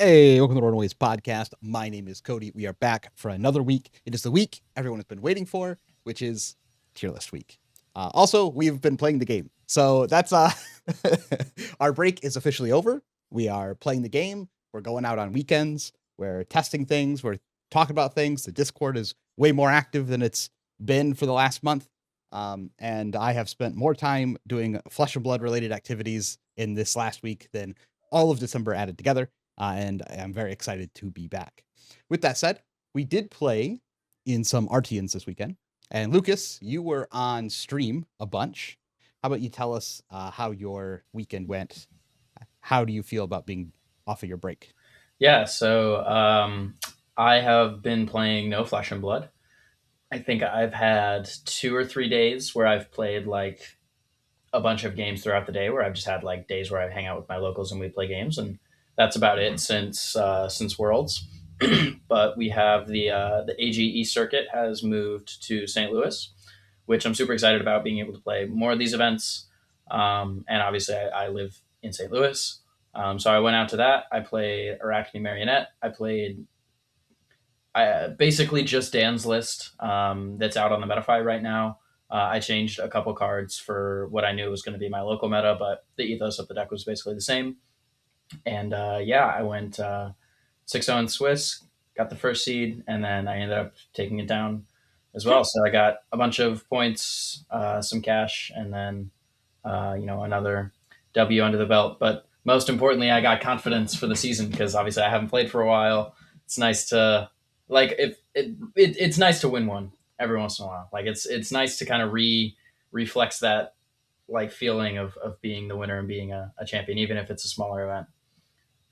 Hey, welcome to the Runaways podcast. My name is Cody. We are back for another week. It is the week everyone has been waiting for, which is tier list week. Also, we've been playing the game. So that's our break is officially over. We are playing the game. We're going out on weekends. We're testing things. We're talking about things. The Discord is way more active than it's been for the last month. And I have spent more time doing flesh and blood related activities in this last week than all of December added together. And I'm very excited to be back. With that said, we did play in some RTNs this weekend. And Lucas, you were on stream a bunch. How about you tell us how your weekend went? How do you feel about being off of your break? Yeah, so I have been playing no Flesh and Blood. I think I've had 2 or 3 days where I've played like a bunch of games throughout the day, where I've just had like days where I hang out with my locals and we play games, and that's about it since Worlds. But we have the AGE circuit has moved to St. Louis, which I'm super excited about being able to play more of these events. And obviously, I live in St. Louis, so I went out to that. I played Arachne Marionette. I played basically just Dan's list that's out on the MetaFi right now. I changed a couple cards for what I knew was going to be my local meta, but the ethos of the deck was basically the same. And yeah, I went 6-0 in Swiss, got the first seed, and then I ended up taking it down as well. So I got a bunch of points, some cash, and then another W under the belt. But most importantly, I got confidence for the season because obviously I haven't played for a while. It's nice to it's nice to win one every once in a while. Like it's nice to kind of reflex that like feeling of being the winner and being a champion, even if it's a smaller event.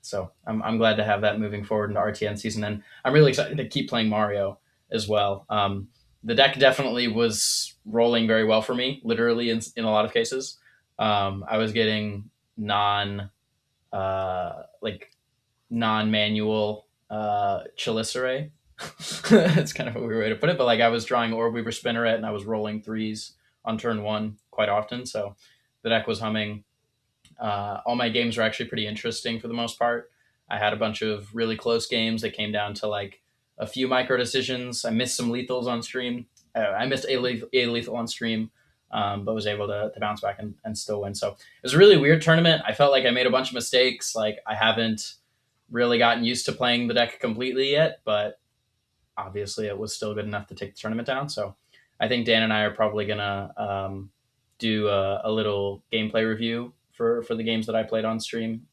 So I'm glad to have that moving forward into RTN season, and I'm really excited to keep playing Mario as well. The deck definitely was rolling very well for me, literally in a lot of cases. I was getting non manual Chelicerae. It's kind of a weird way to put it, but like I was drawing Orb Weaver Spinneret and I was rolling threes on turn one quite often, so the deck was humming. All my games were actually pretty interesting for the most part. I had a bunch of really close games that came down to like a few micro decisions. I missed some lethals on stream. I missed a lethal on stream, but was able to bounce back and still win. So it was a really weird tournament. I felt like I made a bunch of mistakes. Like I haven't really gotten used to playing the deck completely yet, but obviously it was still good enough to take the tournament down. So I think Dan and I are probably going to do a little gameplay review for the games that I played on stream,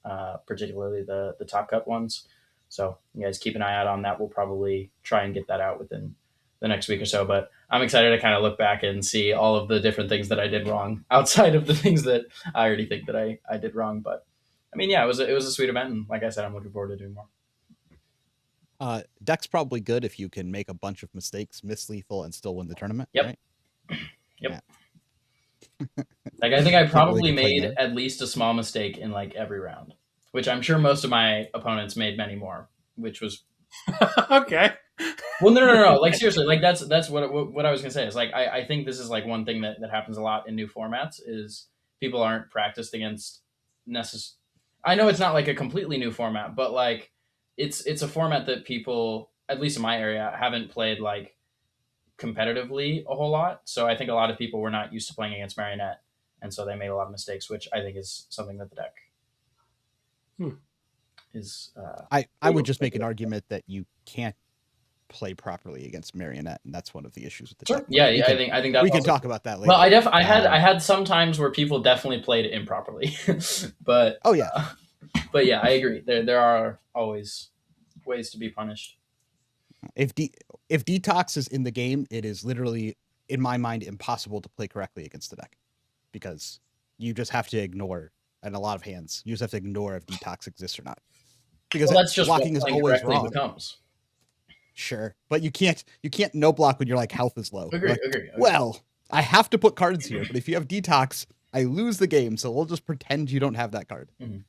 particularly the Top Cut ones. So you guys keep an eye out on that. We'll probably try and get that out within the next week or so. But I'm excited to kind of look back and see all of the different things that I did wrong outside of the things that I already think that I did wrong. But I mean, yeah, it was a sweet event. And like I said, I'm looking forward to doing more. Deck's probably good if you can make a bunch of mistakes, miss lethal, and still win the tournament. Yep. Right? Yep. Yeah. Like I think I probably really made at least a small mistake in like every round, which I'm sure most of my opponents made many more, which was okay. Well, no. Like seriously, like that's what I was gonna say. Is like I think this is like one thing that happens a lot in new formats is people aren't practiced against I know it's not like a completely new format, but like it's a format that people, at least in my area, haven't played like competitively a whole lot. So I think a lot of people were not used to playing against Marionette, and so they made a lot of mistakes, which I think is something that the deck is. I would just make an argument that you can't play properly against Marionette, and that's one of the issues with the deck. Yeah, I think that we can talk about that later. Well, I had some times where people definitely played it improperly, but oh yeah, but yeah, I agree. There are always ways to be punished. If T-Tox is in the game, it is literally, in my mind, impossible to play correctly against the deck because you just have to ignore, in a lot of hands, you just have to ignore if T-Tox exists or not. Because that's just blocking is always wrong. Becomes. Sure, but you can't no block when your like health is low. Agree. Well, I have to put cards here, but if you have T-Tox, I lose the game, so we'll just pretend you don't have that card. Mm-hmm.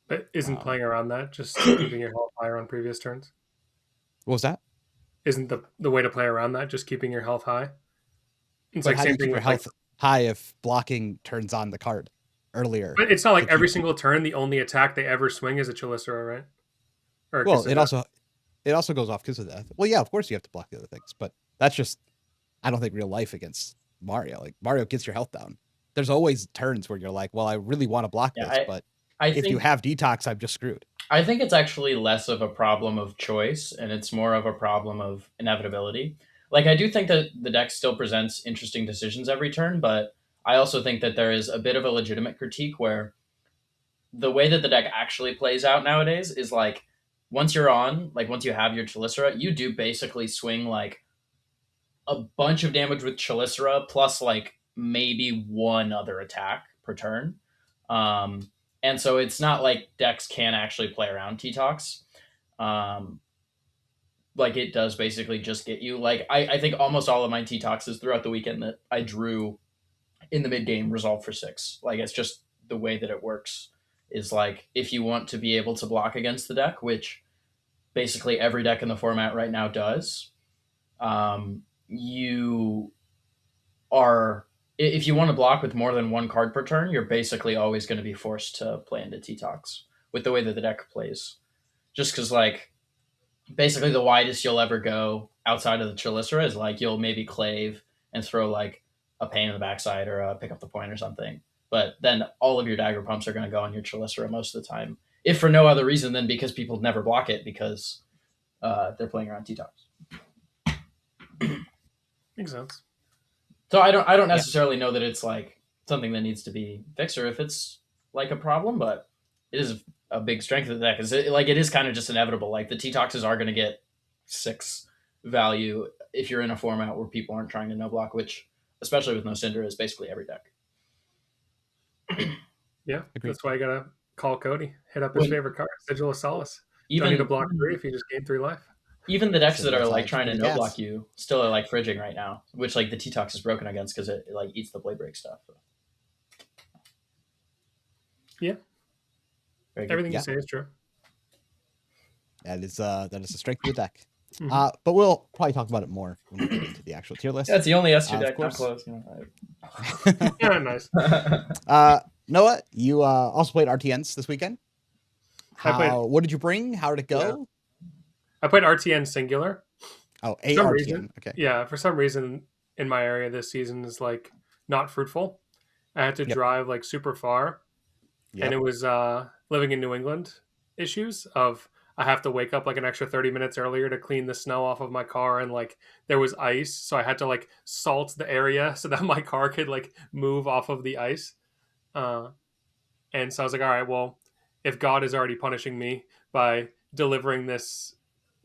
But isn't playing around that just keeping your health higher on previous turns? What was that? Isn't the way to play around that just keeping your health high? It's like same thing with health high if blocking turns on the card earlier. But it's not like every single turn the only attack they ever swing is a Chelicerae, right? Or Well, Kiss of Death. it also goes off Kiss of Death. Well, yeah, of course you have to block the other things, but that's just I don't think real life against Mario. Like Mario gets your health down. There's always turns where you're like, well, I really want to block Yeah, this, but I if you think have detox, I'm just screwed. I think it's actually less of a problem of choice and it's more of a problem of inevitability. Like I do think that the deck still presents interesting decisions every turn, but I also think that there is a bit of a legitimate critique where the way that the deck actually plays out nowadays is like once you're on, like once you have your Chelicera, you do basically swing like a bunch of damage with Chelicera plus like maybe one other attack per turn. Um, and so it's not like decks can actually play around T-Tox. Um, like it does basically just get you. Like I think almost all of my T-Toxes throughout the weekend that I drew in the mid game resolve for 6. Like it's just the way that it works is like if you want to be able to block against the deck, which basically every deck in the format right now does, you are if you want to block with more than one card per turn, you're basically always going to be forced to play into T-Tox with the way that the deck plays. Just because, like, basically the widest you'll ever go outside of the Chelicera is like you'll maybe clave and throw like a pain in the backside or pick up the point or something. But then all of your dagger pumps are going to go on your Chelicera most of the time, if for no other reason than because people never block it because they're playing around T-Tox. Makes sense. So I don't necessarily know that it's like something that needs to be fixed or if it's like a problem, but it is a big strength of the deck. Is it like it is kind of just inevitable. Like the T-Toxes are going to get 6 value if you're in a format where people aren't trying to no block, which especially with no Syndra is basically every deck. Yeah, Agreed. that's why I gotta call Cody. Hit up his favorite card, Sigil of Solace. You don't need to block 3 if you just gain 3 life. Even the decks Sigil that are of like Solace trying to for the no gas. block you still are like fridging right now, which like the T-Tox is broken against because it like eats the blade break stuff. Yeah. Very good. Everything Yeah. you say is true. That is the strength of the deck. Mhm. But we'll probably talk about it more when we get into the actual tier list. That's the only S2 Of deck. I'm course. close. Yeah, nice. Noah, you also played RTNs this weekend. I played- What did you bring? How did it go? I played RTN singular. Oh, For some RTN. reason, Okay. yeah, for some reason in my area this season is like not fruitful. I had to Yep. drive like super far, Yep. and it was living in New England issues of I have to wake up like an extra 30 minutes earlier to clean the snow off of my car, and like there was ice, so I had to like salt the area so that my car could like move off of the ice. And so I was like, all right, well, if God is already punishing me by delivering this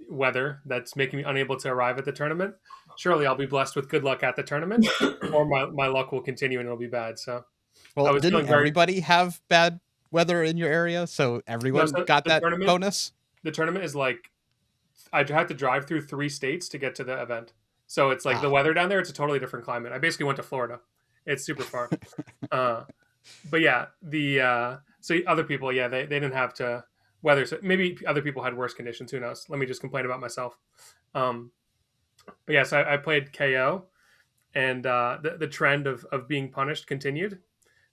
weather that's making me unable to arrive at the tournament, surely I'll be blessed with good luck at the tournament, or my luck will continue and it'll be bad. So I Well, was didn't feeling very. everybody have bad weather in your area? So everyone so got the that tournament- bonus? The tournament is like I had to drive through 3 states to get to the event. So it's like the weather down there, it's a totally different climate. I basically went to Florida. It's super far. But yeah, so other people, yeah, they didn't have to weather. So maybe other people had worse conditions. Who knows? Let me just complain about myself. But yeah, so I played KO, and the trend of being punished continued,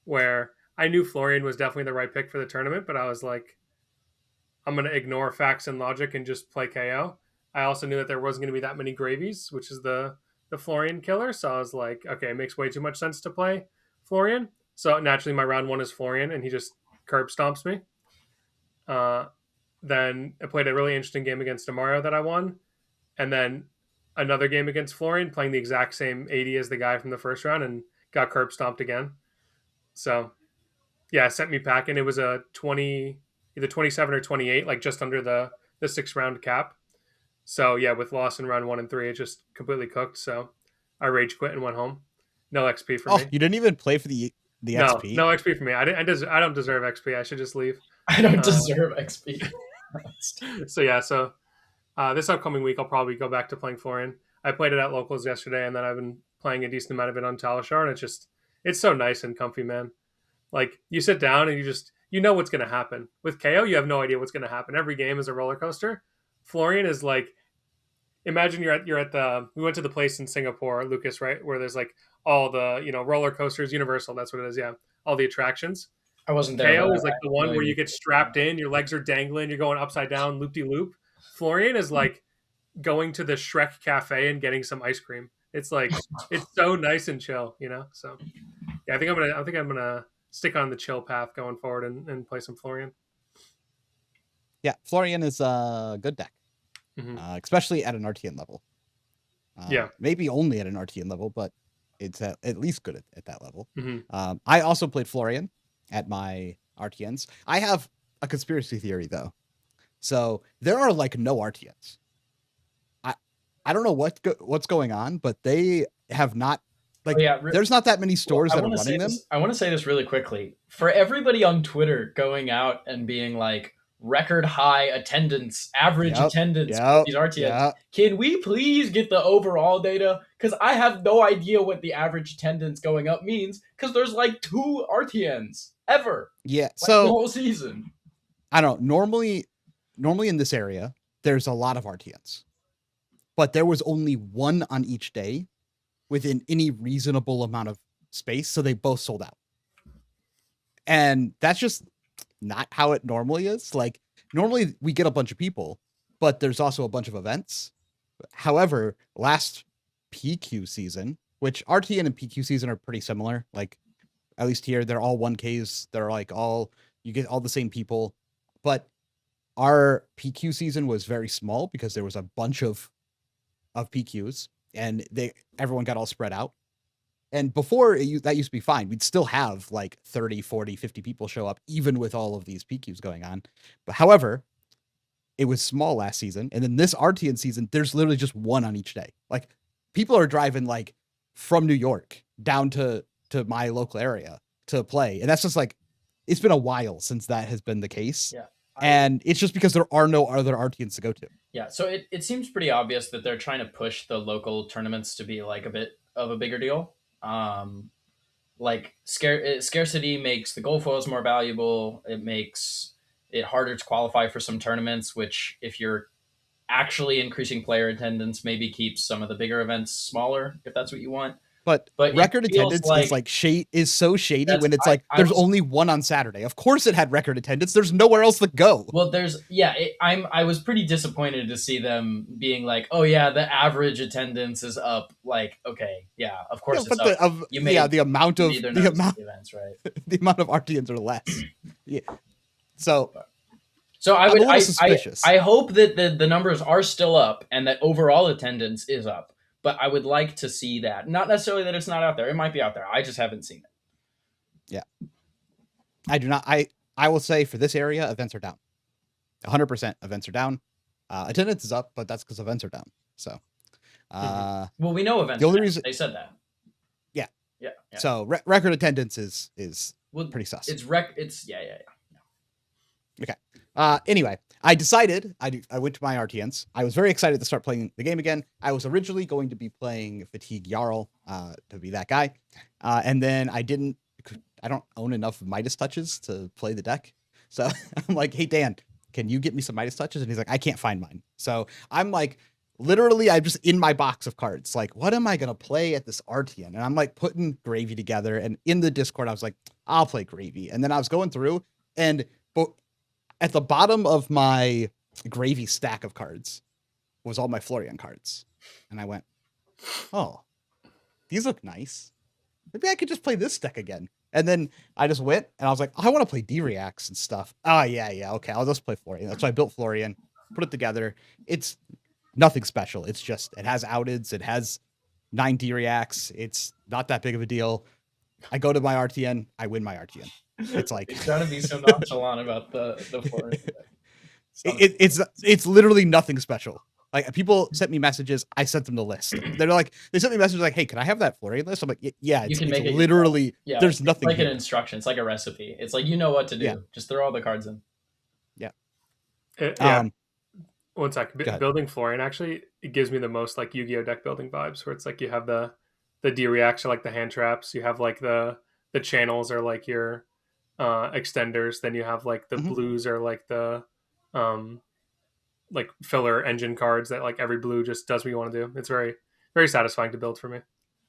where I knew Florian was definitely the right pick for the tournament, but I was like, I'm going to ignore facts and logic and just play KO. I also knew that there wasn't going to be that many gravies, which is the Florian killer. So I was like, okay, it makes way too much sense to play Florian. So naturally, my round 1 is Florian, and he just curb stomps me. Then I played a really interesting game against Amario that I won, and then another game against Florian, playing the exact same 80 as the guy from the first round, and got curb stomped again. So yeah, it sent me packing. It was a 20, either 27 or 28, like just under the 6-round cap. So yeah, with loss in round 1 and 3, it just completely cooked. So I rage quit and went home. No XP for me. You didn't even play for the XP? No XP for me. I don't deserve XP. I should just leave. I don't deserve XP. So yeah, this upcoming week I'll probably go back to playing Florian. I played it at locals yesterday, and then I've been playing a decent amount of it on Talishar, and it's so nice and comfy, man. Like you sit down and you know what's going to happen. With KO, you have no idea what's going to happen. Every game is a roller coaster. Florian is like, imagine you're at we went to the place in Singapore, Lucas, right, where there's like all the roller coasters, Universal, that's what it is, yeah, all the attractions. I wasn't there. Kayo But is like the one where you get I- strapped in. You're like the one but where I you get strapped in, your legs are dangling, you're going upside down, loop de loop. Florian is like going to the Shrek Cafe and getting some ice cream. It's like it's so nice and chill, you know. So yeah, I think I'm gonna stick on the chill path going forward and play some Florian. Yeah, Florian is a good deck, especially at an RTN level. Yeah. Maybe only at an RTN level, but it's at least good at that level. Mm-hmm. I also played Florian at my RTNs. I have a conspiracy theory though. So there are like no RTNs. I don't know what's going on, but they have not like there's not that many stores that are running them. I want to say this really quickly. For everybody on Twitter going out and being like record high attendance, average attendance for these RTNs, can we please get the overall data? Because I have no idea what the average attendance going up means, because there's like 2 RTNs ever. Yeah, like so the whole season. I don't know. Normally in this area, there's a lot of RTNs. But there was only one on each day within any reasonable amount of space, so they both sold out. And that's just not how it normally is. Like, normally we get a bunch of people, but there's also a bunch of events. However, last PQ season, which RTN and PQ season are pretty similar, like, at least here, they're all 1Ks. They're like you get all the same people. But our PQ season was very small because there was a bunch of PQs and everyone got all spread out. And before that used to be fine. We'd still have like 30, 40, 50 people show up, even with all of these PQs going on. But however, it was small last season. And then this RTN season, there's literally just one on each day. Like, people are driving like from New York down to my local area to play. And that's just like, it's been a while since that has been the case. Yeah. And it's just because there are no other RTNs to go to. Yeah, so it seems pretty obvious that they're trying to push the local tournaments to be like a bit of a bigger deal. Like scarcity makes the gold foils more valuable. It makes it harder to qualify for some tournaments, which if you're actually increasing player attendance, maybe keeps some of the bigger events smaller, if that's what you want. But record attendance is so shady when it's there's only one on Saturday. Of course it had record attendance. There's nowhere else to go. Well, I was pretty disappointed to see them being like, oh yeah, the average attendance is up. Like, okay, yeah, of course it's up. The amount of events, right? The amount of RTNs are less. Yeah. So I hope that the numbers are still up and that overall attendance is up. But I would like to see that. Not necessarily that it's not out there. It might be out there. I just haven't seen it. Yeah. I do not. I will say for this area, events are down. 100% events are down. Attendance is up, but that's because events are down. So, well, we know events. The only reason they said that. Yeah. Yeah. So record attendance is pretty sus. It's yeah. Okay. Anyway, I decided I went to my RTNs. I was very excited to start playing the game again. I was originally going to be playing Fatigue Yarl to be that guy. And then I don't own enough Midas touches to play the deck. So I'm like, hey, Dan, can you get me some Midas touches? And he's like, I can't find mine. So I'm like, literally, I'm just in my box of cards. Like, what am I going to play at this RTN? And I'm like putting Gravy together. And in the Discord, I was like, I'll play Gravy. And then I was going through but at the bottom of my Gravy stack of cards was all my Florian cards. And I went, oh, these look nice. Maybe I could just play this deck again. And then I just went and I was like, I want to play D-Reacts and stuff. Oh, yeah. Okay, I'll just play Florian. So I built Florian, put it together. It's nothing special. It's just, it has outeds. It has 9 D-Reacts. It's not that big of a deal. I go to my RTN. I win my RTN. It's like you're trying to be so nonchalant about the Florian. It's literally nothing special. Like, people sent me messages. I sent them the list. They sent me messages like, hey, can I have that Florian list? I'm like, yeah, it's literally, there's nothing. It's like an instruction. It's like a recipe. It's like, you know what to do. Yeah. Just throw all the cards in. Yeah. One sec. Building Florian, actually, it gives me the most like Yu-Gi-Oh deck building vibes, where it's like you have the D-Reacts are like the hand traps. You have like the channels are like your extenders. Then you have like the blues are like the like filler engine cards that like every blue just does what you want to do. It's very, very satisfying to build for me.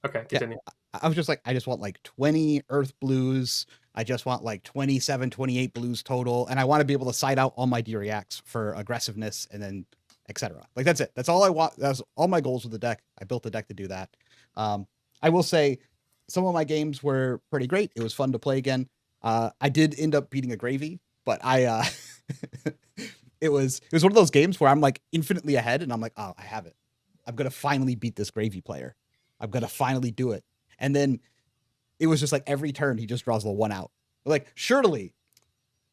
Okay, continue. I was just like, I just want like 20 earth blues, I just want like 27, 28 blues total. And I want to be able to side out all my D-reacts for aggressiveness and then etc. Like that's it. That's all I want. That's all my goals with the deck. I built the deck to do that. I will say some of my games were pretty great. It was fun to play again. I did end up beating a Gravy, but it was one of those games where I'm like infinitely ahead and I'm like, oh, I have it. I'm going to finally beat this Gravy player. I'm going to finally do it. And then it was just like every turn he just draws the one out. Like, surely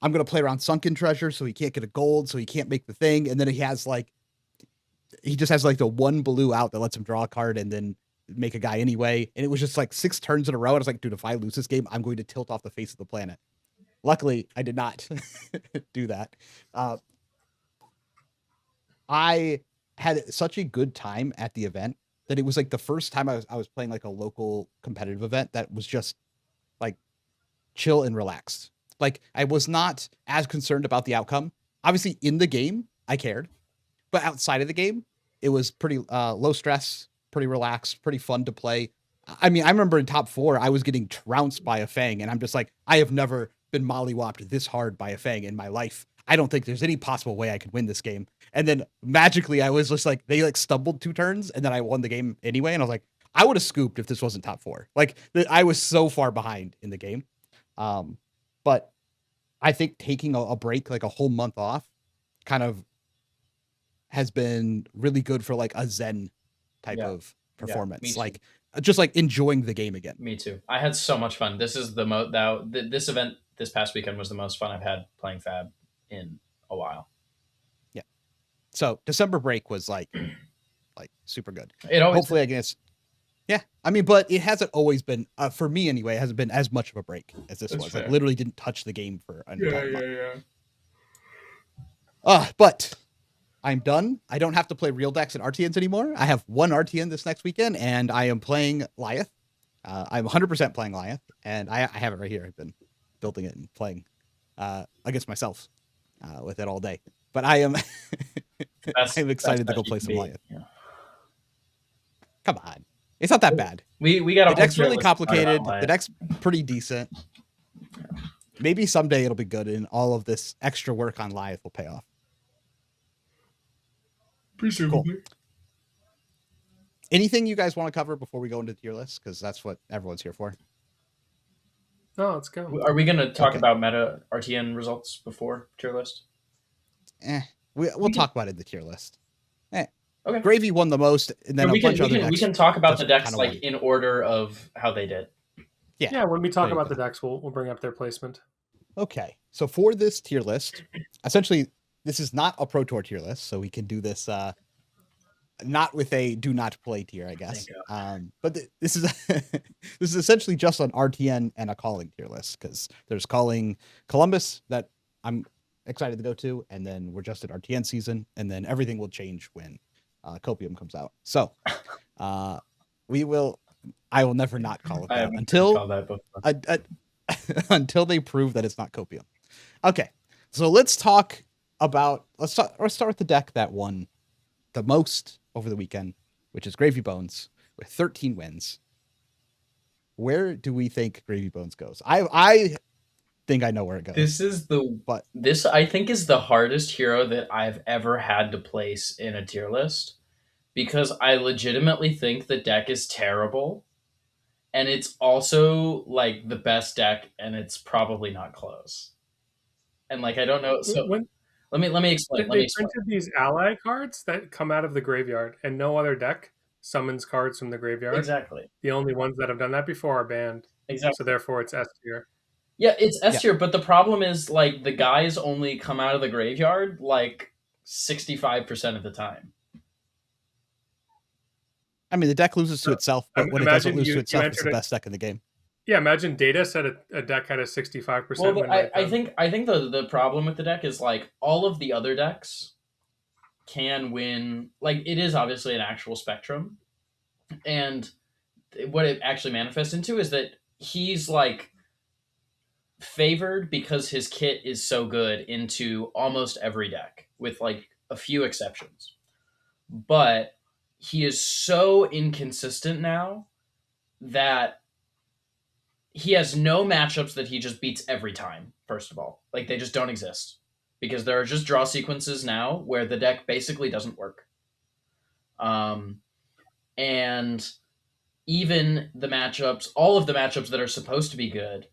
I'm going to play around Sunken Treasure so he can't get a gold, so he can't make the thing. And then he just has like the one blue out that lets him draw a card and then make a guy anyway. And it was just like 6 turns in a row. I was like, dude, if I lose this game, I'm going to tilt off the face of the planet. Luckily, I did not do that. I had such a good time at the event that it was like the first time I was playing like a local competitive event that was just like chill and relaxed. Like I was not as concerned about the outcome. Obviously in the game, I cared, but outside of the game, it was pretty low stress, pretty relaxed, pretty fun to play. I mean, I remember in top 4, I was getting trounced by a Fang and I'm just like, I have never been mollywopped this hard by a Fang in my life. I don't think there's any possible way I could win this game. And then magically I was just like, they like stumbled 2 turns and then I won the game anyway. And I was like, I would have scooped if this wasn't top 4. Like I was so far behind in the game. But I think taking a break, like a whole month off kind of has been really good for like a Zen type of performance. Like just like enjoying the game again. Me too. I had so much fun. This is this event this past weekend was the most fun I've had playing FAB in a while. Yeah. So December break was like super good. It always hopefully I guess. Yeah. I mean, but it hasn't always been for me anyway, it hasn't been as much of a break as this was. Like literally didn't touch the game for an entire month. But I'm done. I don't have to play real decks and RTNs anymore. I have 1 RTN this next weekend and I am playing Lyeth. I'm 100% playing Lyeth and I have it right here. I've been building it and playing against myself with it all day. But I am I'm excited to go play some Lyeth. Yeah. Come on. It's not that bad. We got the deck's really complicated. The deck's pretty decent. Maybe someday it'll be good and all of this extra work on Lyeth will pay off. Presumably. Cool. Anything you guys want to cover before we go into the tier list? Because that's what everyone's here for. Oh, let's go. Are we going to talk about meta RTN results before tier list? We'll talk about it in the tier list. Okay. Gravy won the most, and then we can talk about the decks like in order of how they did. Yeah. When we talk about the decks, we'll bring up their placement. Okay. So for this tier list, essentially, this is not a Pro Tour tier list, so we can do this not with a do not play tier, I guess. But this is this is essentially just an RTN and a calling tier list because there's calling Columbus that I'm excited to go to, and then we're just at RTN season, and then everything will change when Copium comes out. So I will never not call it that until they prove that it's not Copium. Okay, so let's start with the deck that won the most over the weekend, which is Gravy Bones with 13 wins. Where do we think Gravy Bones goes? I think I know where it goes. This I think is the hardest hero that I've ever had to place in a tier list because I legitimately think the deck is terrible and it's also like the best deck and it's probably not close. And like I don't know. So let me explain. They printed these ally cards that come out of the graveyard, and no other deck summons cards from the graveyard. Exactly. The only ones that have done that before are banned. Exactly. So therefore, it's S tier. Yeah, it's S tier, but the problem is like the guys only come out of the graveyard like 65% of the time. I mean, the deck loses to itself, but when it doesn't lose to itself, it's the best deck in the game. Yeah, imagine Data said a deck had a 65% win rate. I think the problem with the deck is like all of the other decks can win. Like it is obviously an actual spectrum, and what it actually manifests into is that he's like favored because his kit is so good into almost every deck, with like a few exceptions. But he is so inconsistent now that he has no matchups that he just beats every time. First of all, like they just don't exist because there are just draw sequences now where the deck basically doesn't work. And even the matchups, all of the matchups that are supposed to be good,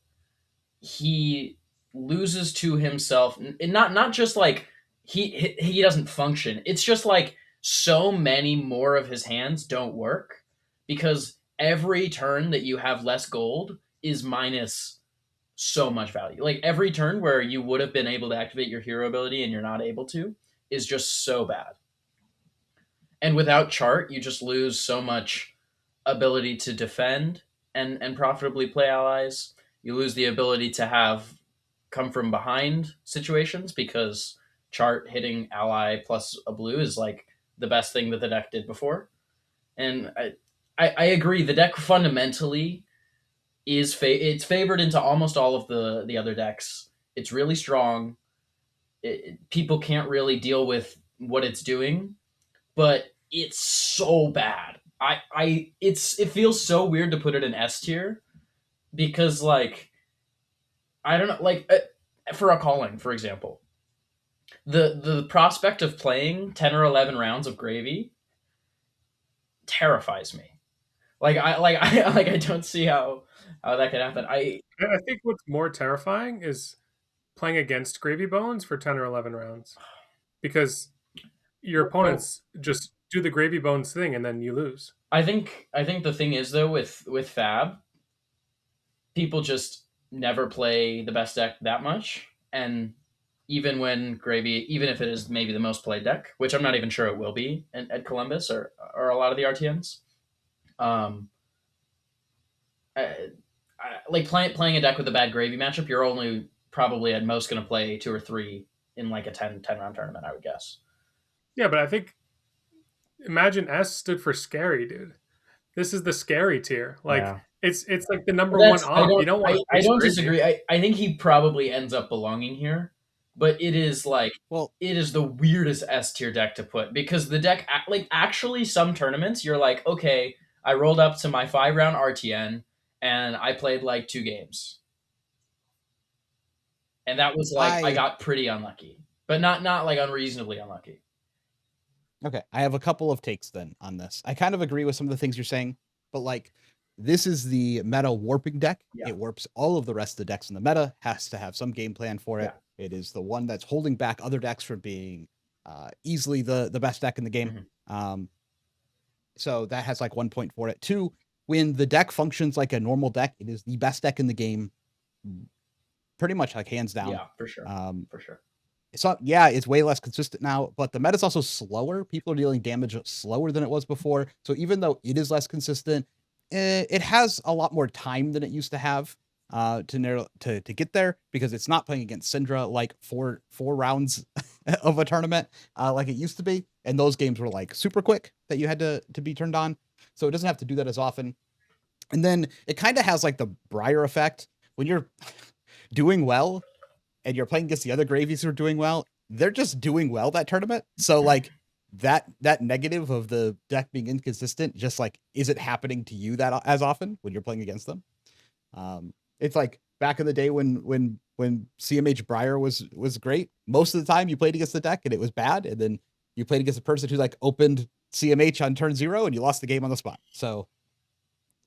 he loses to himself. And not just like he doesn't function. It's just like so many more of his hands don't work because every turn that you have less gold is minus so much value. Like every turn where you would have been able to activate your hero ability and you're not able to is just so bad. And without chart, you just lose so much ability to defend and profitably play allies. You lose the ability to have come from behind situations because chart hitting ally plus a blue is like the best thing that the deck did before. And I agree. The deck fundamentally is it's favored into almost all of the other decks. It's really strong. People can't really deal with what it's doing, but it's so bad. It feels so weird to put it in S tier because like I don't know, like for a calling, for example, the prospect of playing 10 or 11 rounds of gravy terrifies me. I don't see how that could happen. I think what's more terrifying is playing against Gravy Bones for 10 or 11 rounds, because your opponents just do the Gravy Bones thing and then you lose. I think the thing is though with FAB, people just never play the best deck that much, and even when Gravy, even if it is maybe the most played deck, which I'm not even sure it will be at Columbus or a lot of the RTNs, like playing a deck with a bad Gravy matchup, you're only probably at most going to play 2 or 3 in like a 10 round tournament, I would guess. Yeah, but I think imagine S stood for scary, dude. This is the scary tier. Like Yeah. it's like the number one op. You don't want to I don't disagree. I think he probably ends up belonging here, but it is like it is the weirdest S tier deck to put because the deck like actually some tournaments you're like, okay, I rolled up to my 5 round RTN and I played like 2 games. And that was like I got pretty unlucky, but not like unreasonably unlucky. Okay, I have a couple of takes then on this. I kind of agree with some of the things you're saying, but like this is the meta warping deck. Yeah. It warps all of the rest of the decks in the meta, has to have some game plan for it. Yeah. It is the one that's holding back other decks from being easily the best deck in the game. Mm-hmm. So that has like 1 point for it. 2, when the deck functions like a normal deck, it is the best deck in the game, pretty much like hands down. Yeah, for sure. For sure. So yeah, it's way less consistent now, but the meta's also slower. People are dealing damage slower than it was before. So even though it is less consistent, it has a lot more time than it used to have to get there, because it's not playing against Syndra like four rounds of a tournament like it used to be. And those games were like super quick that you had to be turned on. So it doesn't have to do that as often. And then it kind of has like the Briar effect. When you're doing well, and you're playing against the other gravies who are doing well, they're just doing well that tournament. So like that negative of the deck being inconsistent, just like, is it happening to you that as often when you're playing against them? It's like back in the day when CMH Briar was great. Most of the time you played against the deck and it was bad. And then you played against a person who like opened CMH on turn 0 and you lost the game on the spot. So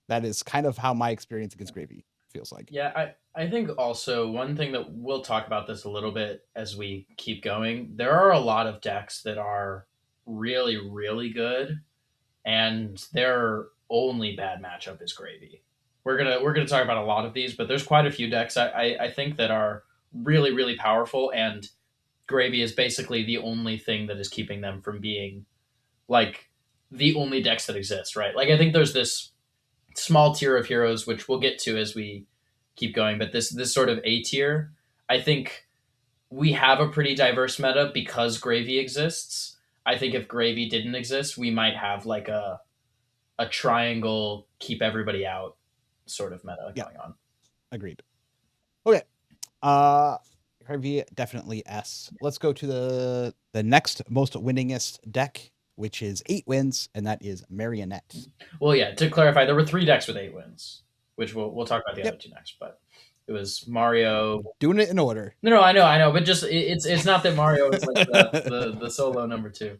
that is kind of how my experience against Gravy feels like. Yeah, I think also one thing that we'll talk about this a little bit as we keep going. There are a lot of decks that are really, really good, and their only bad matchup is Gravy. We're gonna talk about a lot of these, but there's quite a few decks I think that are really, really powerful, and Gravy is basically the only thing that is keeping them from being like the only decks that exist, right? Like I think there's this small tier of heroes, which we'll get to as we keep going, but this sort of A tier, I think we have a pretty diverse meta because Gravy exists. I think if Gravy didn't exist, we might have like a triangle keep everybody out sort of meta going on. Agreed. Okay. Gravy definitely S. Let's go to the next most winningest deck, which is 8 wins, and that is Marionette. Well, yeah, to clarify, there were 3 decks with 8 wins. which we'll talk about the other two next. But it was Mario. Doing it in order. No, I know, but just it's not that Mario is like the solo number 2.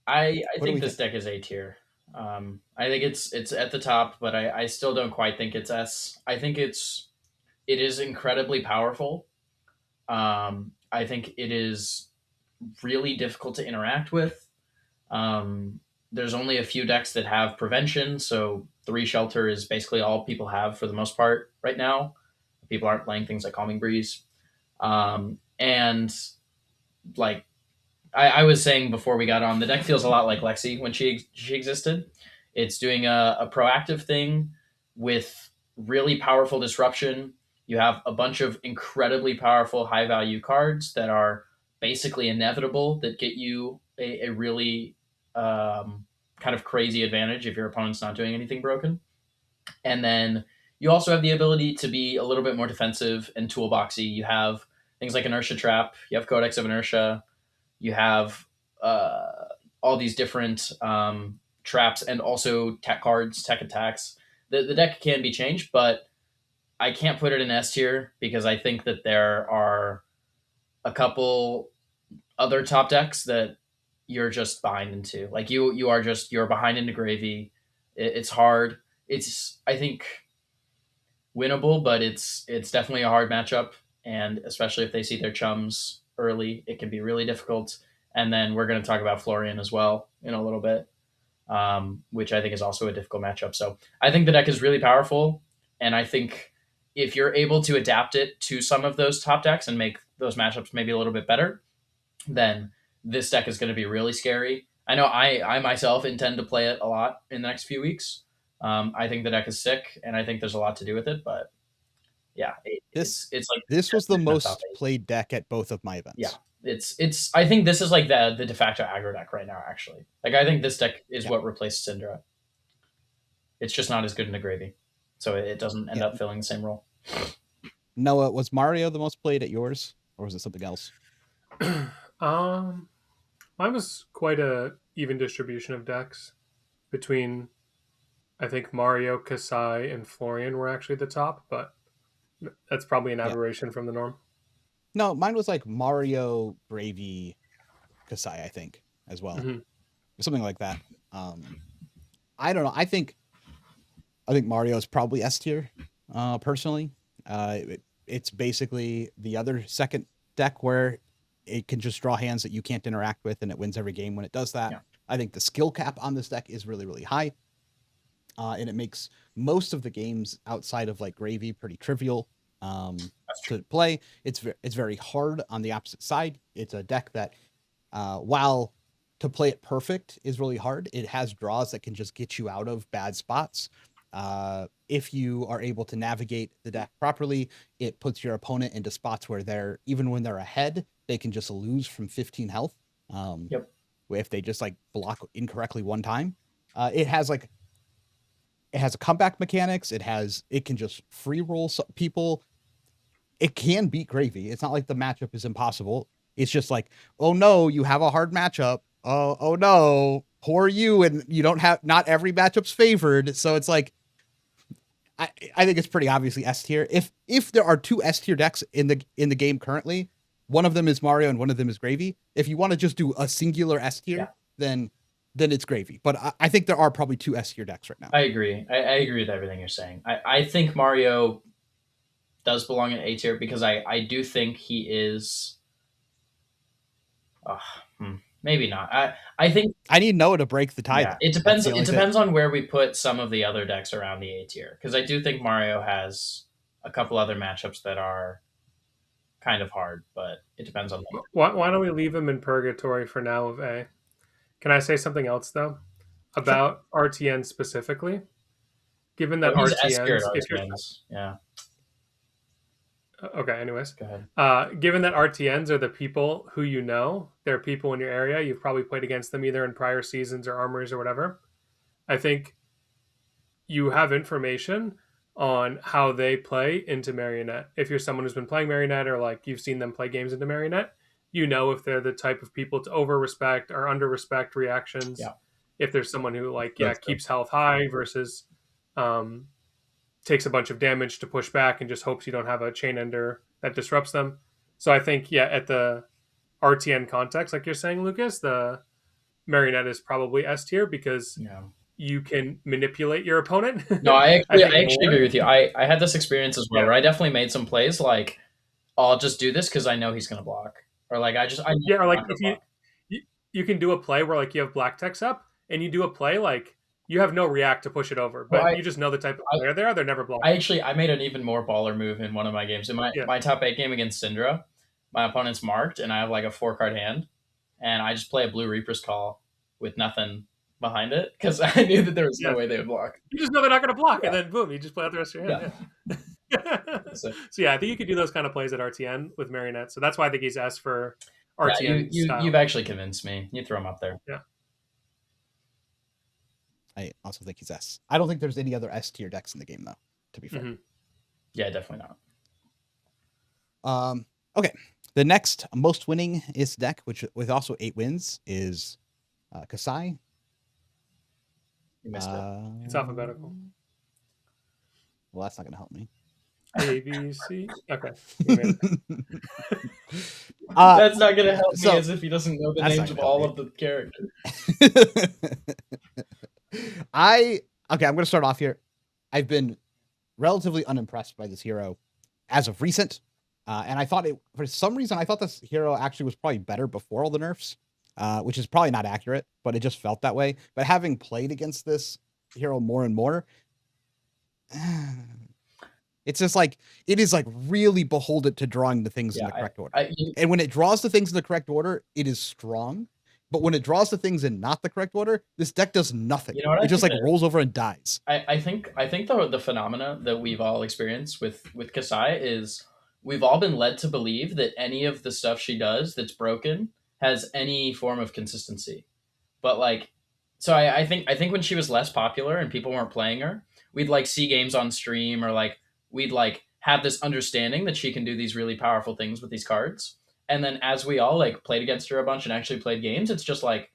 I think this deck is A tier. I think it's at the top, but I still don't quite think it's S. I think it is incredibly powerful. I think it is really difficult to interact with. There's only a few decks that have prevention, so 3 shelter is basically all people have for the most part right now. People aren't playing things like Calming Breeze. And like I was saying before we got on, the deck feels a lot like Lexi when she existed. It's doing a proactive thing with really powerful disruption. You have a bunch of incredibly powerful high value cards that are basically inevitable that get you a really kind of crazy advantage if your opponent's not doing anything broken. And then you also have the ability to be a little bit more defensive and toolboxy. You have things like Inertia Trap, you have Codex of Inertia, you have all these different traps and also tech cards, tech attacks. The deck can be changed, but I can't put it in S tier because I think that there are a couple other top decks that you're just behind into. Like you're behind into Gravy. It's hard. It's, I think, winnable, but it's definitely a hard matchup. And especially if they see their chums early, it can be really difficult. And then we're going to talk about Florian as well in a little bit, which I think is also a difficult matchup. So I think the deck is really powerful. And I think if you're able to adapt it to some of those top decks and make those matchups maybe a little bit better, then this deck is going to be really scary. I know I myself intend to play it a lot in the next few weeks. I think the deck is sick, and I think there's a lot to do with it. But yeah, it's like this was the most played deck at both of my events. Yeah, it's. I think this is like the de facto aggro deck right now. Actually, like I think this deck is what replaced Syndra. It's just not as good in the Gravy, so it doesn't end up filling the same role. Noah, was Mario the most played at yours, or was it something else? Mine was quite a even distribution of decks between, I think Mario, Kasai, and Florian were actually the top, but that's probably an aberration from the norm. No, mine was like Mario, Gravy, Kasai, I think, as well. Mm-hmm. Something like that. I don't know. I think Mario is probably S tier, personally. It's basically the other second deck where it can just draw hands that you can't interact with, and it wins every game when it does that. Yeah. I think the skill cap on this deck is really, really high. And it makes most of the games outside of like Gravy pretty trivial to play. It's very hard on the opposite side. It's a deck that, while to play it perfect is really hard, it has draws that can just get you out of bad spots. If you are able to navigate the deck properly, it puts your opponent into spots where even when they're ahead, they can just lose from 15 health. If they just like block incorrectly one time. It has a comeback mechanics. It can just free roll people. It can beat Gravy. It's not like the matchup is impossible. It's just like, oh no, you have a hard matchup. Oh no, poor you. And you don't have, not every matchup's favored. So it's like, I think it's pretty obviously S tier. If there are 2 S tier decks in the game currently, one of them is Mario and one of them is Gravy. If you want to just do a singular S tier, then it's Gravy. But I think there are probably 2 S tier decks right now. I agree. I agree with everything you're saying. I think Mario does belong in A tier because I do think he is. Maybe not. I think I need Noah to break the tie. Yeah, it depends. It depends on where we put some of the other decks around the A tier, because I do think Mario has a couple other matchups that are kind of hard, but it depends on. Why don't we leave him in purgatory for now of A? Can I say something else though about RTN specifically? Given that RTNs, yeah. Okay, anyways. Go ahead. Given that RTNs are the people who you know, they're people in your area, you've probably played against them either in prior seasons or armories or whatever. I think you have information on how they play into Marionette. If you're someone who's been playing Marionette or like you've seen them play games into Marionette, you know if they're the type of people to over-respect or under-respect reactions. Yeah. if there's someone who like That's keeps health high versus takes a bunch of damage to push back and just hopes you don't have a chain ender that disrupts them. So I think at the RTN context, like you're saying, Lucas, the Marionette is probably S tier because you can manipulate your opponent. No, I actually more. agree with you. I had this experience as well where I definitely made some plays like, oh, I'll just do this because I know he's going to block. Or like, or like if you can do a play where like you have black techs up and you do a play like you have no react to push it over, but you just know the type of player they are. They're never blocking. I made an even more baller move in one of my games. In my top 8 game against Syndra, my opponent's marked and I have like a 4-card hand and I just play a blue Reaper's Call with nothing behind it because I knew that there was no way they would block. You just know they're not going to block and then boom, you just play out the rest of your hand. So I think you could do those kind of plays at RTN with Marionette. So that's why I think he's asked for RTN. You've actually convinced me. You throw him up there. Yeah. I also think he's S. I don't think there's any other S tier decks in the game, though, to be fair. Mm-hmm. Yeah, definitely not. Okay. The next most winning is deck, which with also 8 wins, is Kasai. You missed it. It's alphabetical. Well, that's not going to help me. A, B, C. Okay. That's not going to help me as if he doesn't know the names of all of the characters. I'm going to start off here. I've been relatively unimpressed by this hero as of recent. And I thought for some reason, I thought this hero actually was probably better before all the nerfs, which is probably not accurate, but it just felt that way. But having played against this hero more and more, it's just like, it is like really beholden to drawing the things in the correct order. And when it draws the things in the correct order, it is strong. But when it draws the things in not the correct order, this deck does nothing. You know what it just like rolls over and dies. I think the phenomena that we've all experienced with Kasai is we've all been led to believe that any of the stuff she does that's broken has any form of consistency. But like, so I think when she was less popular and people weren't playing her, we'd like see games on stream or like we'd like have this understanding that she can do these really powerful things with these cards. And then as we all like played against her a bunch and actually played games, it's just like,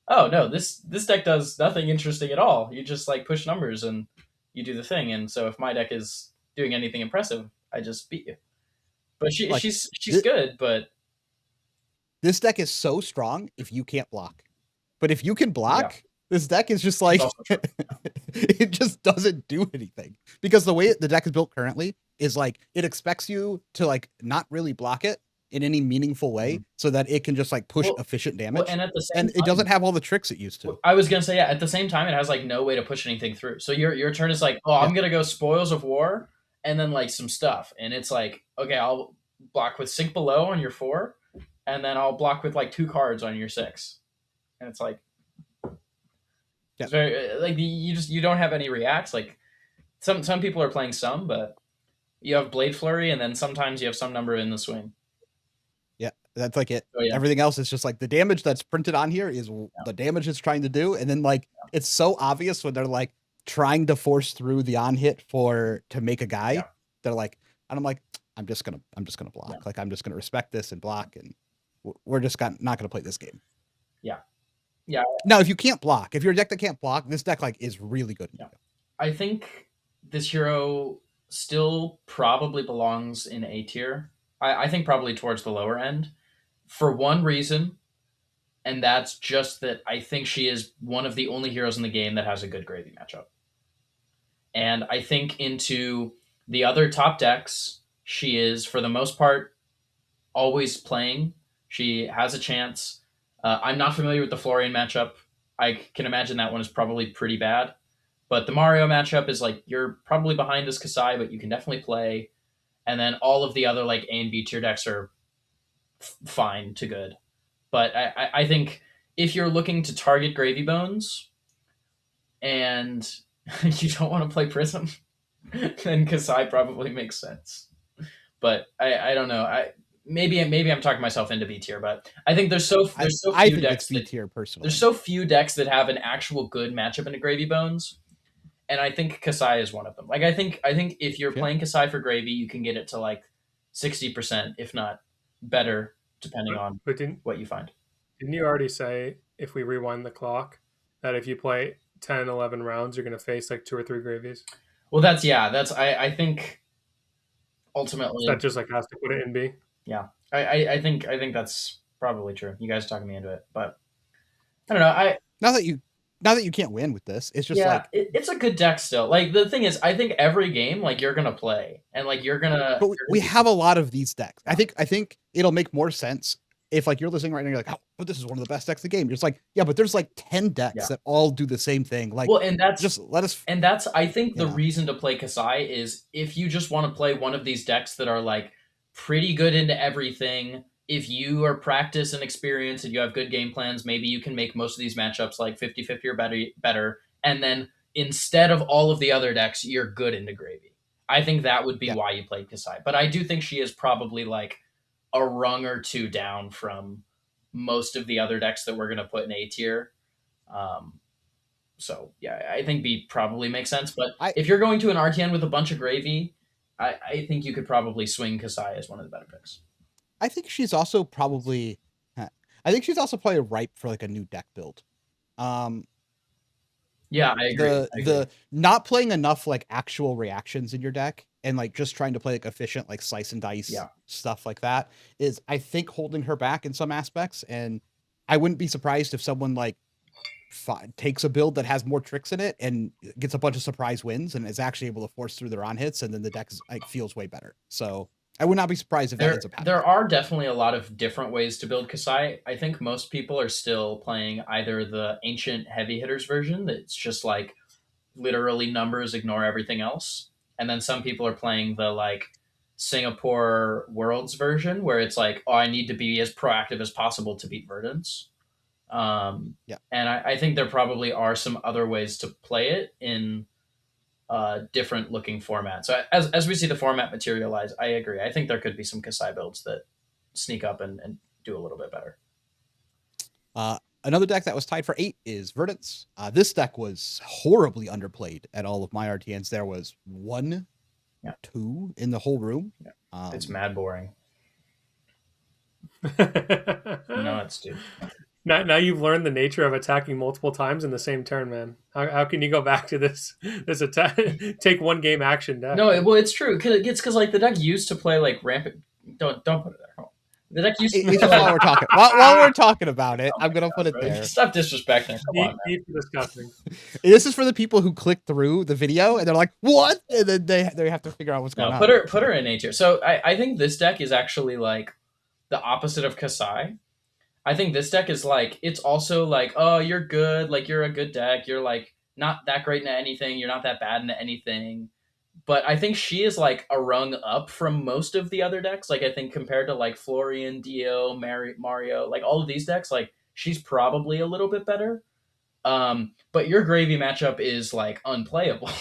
oh no, this deck does nothing interesting at all. You just like push numbers and you do the thing. And so if my deck is doing anything impressive, I just beat you. But she's good, but this deck is so strong if you can't block. But if you can block, this deck is just like it just doesn't do anything. Because the way the deck is built currently is like it expects you to like not really block it in any meaningful way so that it can just like push efficient damage. And at the same time, it doesn't have all the tricks it used to. I was gonna say, at the same time, it has like no way to push anything through. So your turn is like, I'm gonna go Spoils of War and then like some stuff. And it's like, okay, I'll block with Sink Below on your 4, and then I'll block with like 2 cards on your 6. And it's like it's very like you don't have any reacts. Like some people are playing some, but you have Blade Flurry and then sometimes you have some number in the swing. That's like it. Everything else is just like the damage that's printed on here is the damage it's trying to do. And then like, it's so obvious when they're like trying to force through the on hit to make a guy. They're like, and I'm like, I'm just going to block. Like, I'm just going to respect this and block. And we're just not going to play this game. Yeah. Yeah. Now, if you can't block, if you're a deck that can't block, this deck like is really good. Yeah. I think this hero still probably belongs in A tier. I think probably towards the lower end. For one reason, and that's just that I think she is one of the only heroes in the game that has a good gravy matchup. And I think into the other top decks, she is, for the most part, always playing. She has a chance. I'm not familiar with the Florian matchup. I can imagine that one is probably pretty bad. But the Mario matchup is like, you're probably behind this Kasai, but you can definitely play. And then all of the other like A and B tier decks are fine to good. But I think if you're looking to target Gravy Bones and you don't want to play Prism, then Kasai probably makes sense. But I don't know. Maybe I'm talking myself into B tier, but I think there's so few decks B tier personally. There's so few decks that have an actual good matchup into Gravy Bones. And I think Kasai is one of them. Like I think if you're playing Kasai for Gravy, you can get it to like 60%, if not better, depending on what you find. Didn't you already say, if we rewind the clock, that if you play 10, 11 rounds, you're going to face like 2 or 3 gravies. Well, I think ultimately That just like has to put it in B. Yeah, I think that's probably true. You guys talking me into it, but I don't know. Now that you can't win with this, it's just like it's a good deck still. Like the thing is, I think every game like you're gonna play and like you're gonna. But we have a lot of these decks. I think it'll make more sense if like you're listening right now, you're like, oh, but this is one of the best decks of the game. You're just like, yeah, but there's like 10 decks that all do the same thing. Like, well, and that's just let us. And that's I think the reason to play Kasai is if you just want to play one of these decks that are like pretty good into everything. If you are practiced and experienced and you have good game plans, maybe you can make most of these matchups like 50-50 or better. And then instead of all of the other decks, you're good into gravy. I think that would be why you played Kasai. But I do think she is probably like a rung or two down from most of the other decks that we're going to put in A tier. So yeah, I think B probably makes sense. But if you're going to an RTN with a bunch of gravy, I think you could probably swing Kasai as one of the better picks. I think she's also probably ripe for like a new deck build. Yeah, I agree. The not playing enough like actual reactions in your deck and like just trying to play like efficient like slice and dice stuff like that is, I think, holding her back in some aspects. And I wouldn't be surprised if someone like takes a build that has more tricks in it and gets a bunch of surprise wins and is actually able to force through their on hits, and then the deck like feels way better. So I would not be surprised if that ends up happening. There are definitely a lot of different ways to build Kasai. I think most people are still playing either the ancient heavy hitters version that's just like literally numbers, ignore everything else. And then some people are playing the like Singapore Worlds version where it's like, oh, I need to be as proactive as possible to beat Verdance. And I think there probably are some other ways to play it in different looking formats. So as we see the format materialize, I agree. I think there could be some Kasai builds that sneak up and do a little bit better. Another deck that was tied for 8 is Verdance. This deck was horribly underplayed at all of my RTNs. There was 1, 2 in the whole room. It's mad boring. No, it's dude. Now you've learned the nature of attacking multiple times in the same turn, man. How can you go back to this attack? Take one game action deck. No, well, it's true. It's because like the deck used to play like rampant. Don't put it there. The deck used to play, while we're talking while we're talking about it, I'm gonna put it there. Stop disrespecting. Come on, deep disgusting. This is for the people who click through the video and they're like, "What?" And then they have to figure out what's going on. Put her in A tier. So I think this deck is actually like the opposite of Kasai. I think this deck is like, it's also like, oh, you're good. Like, you're a good deck. You're like not that great into anything. You're not that bad into anything. But I think she is like a rung up from most of the other decks. Like, I think compared to like Florian, Dio, Mario, like all of these decks, like she's probably a little bit better. But your gravy matchup is like unplayable.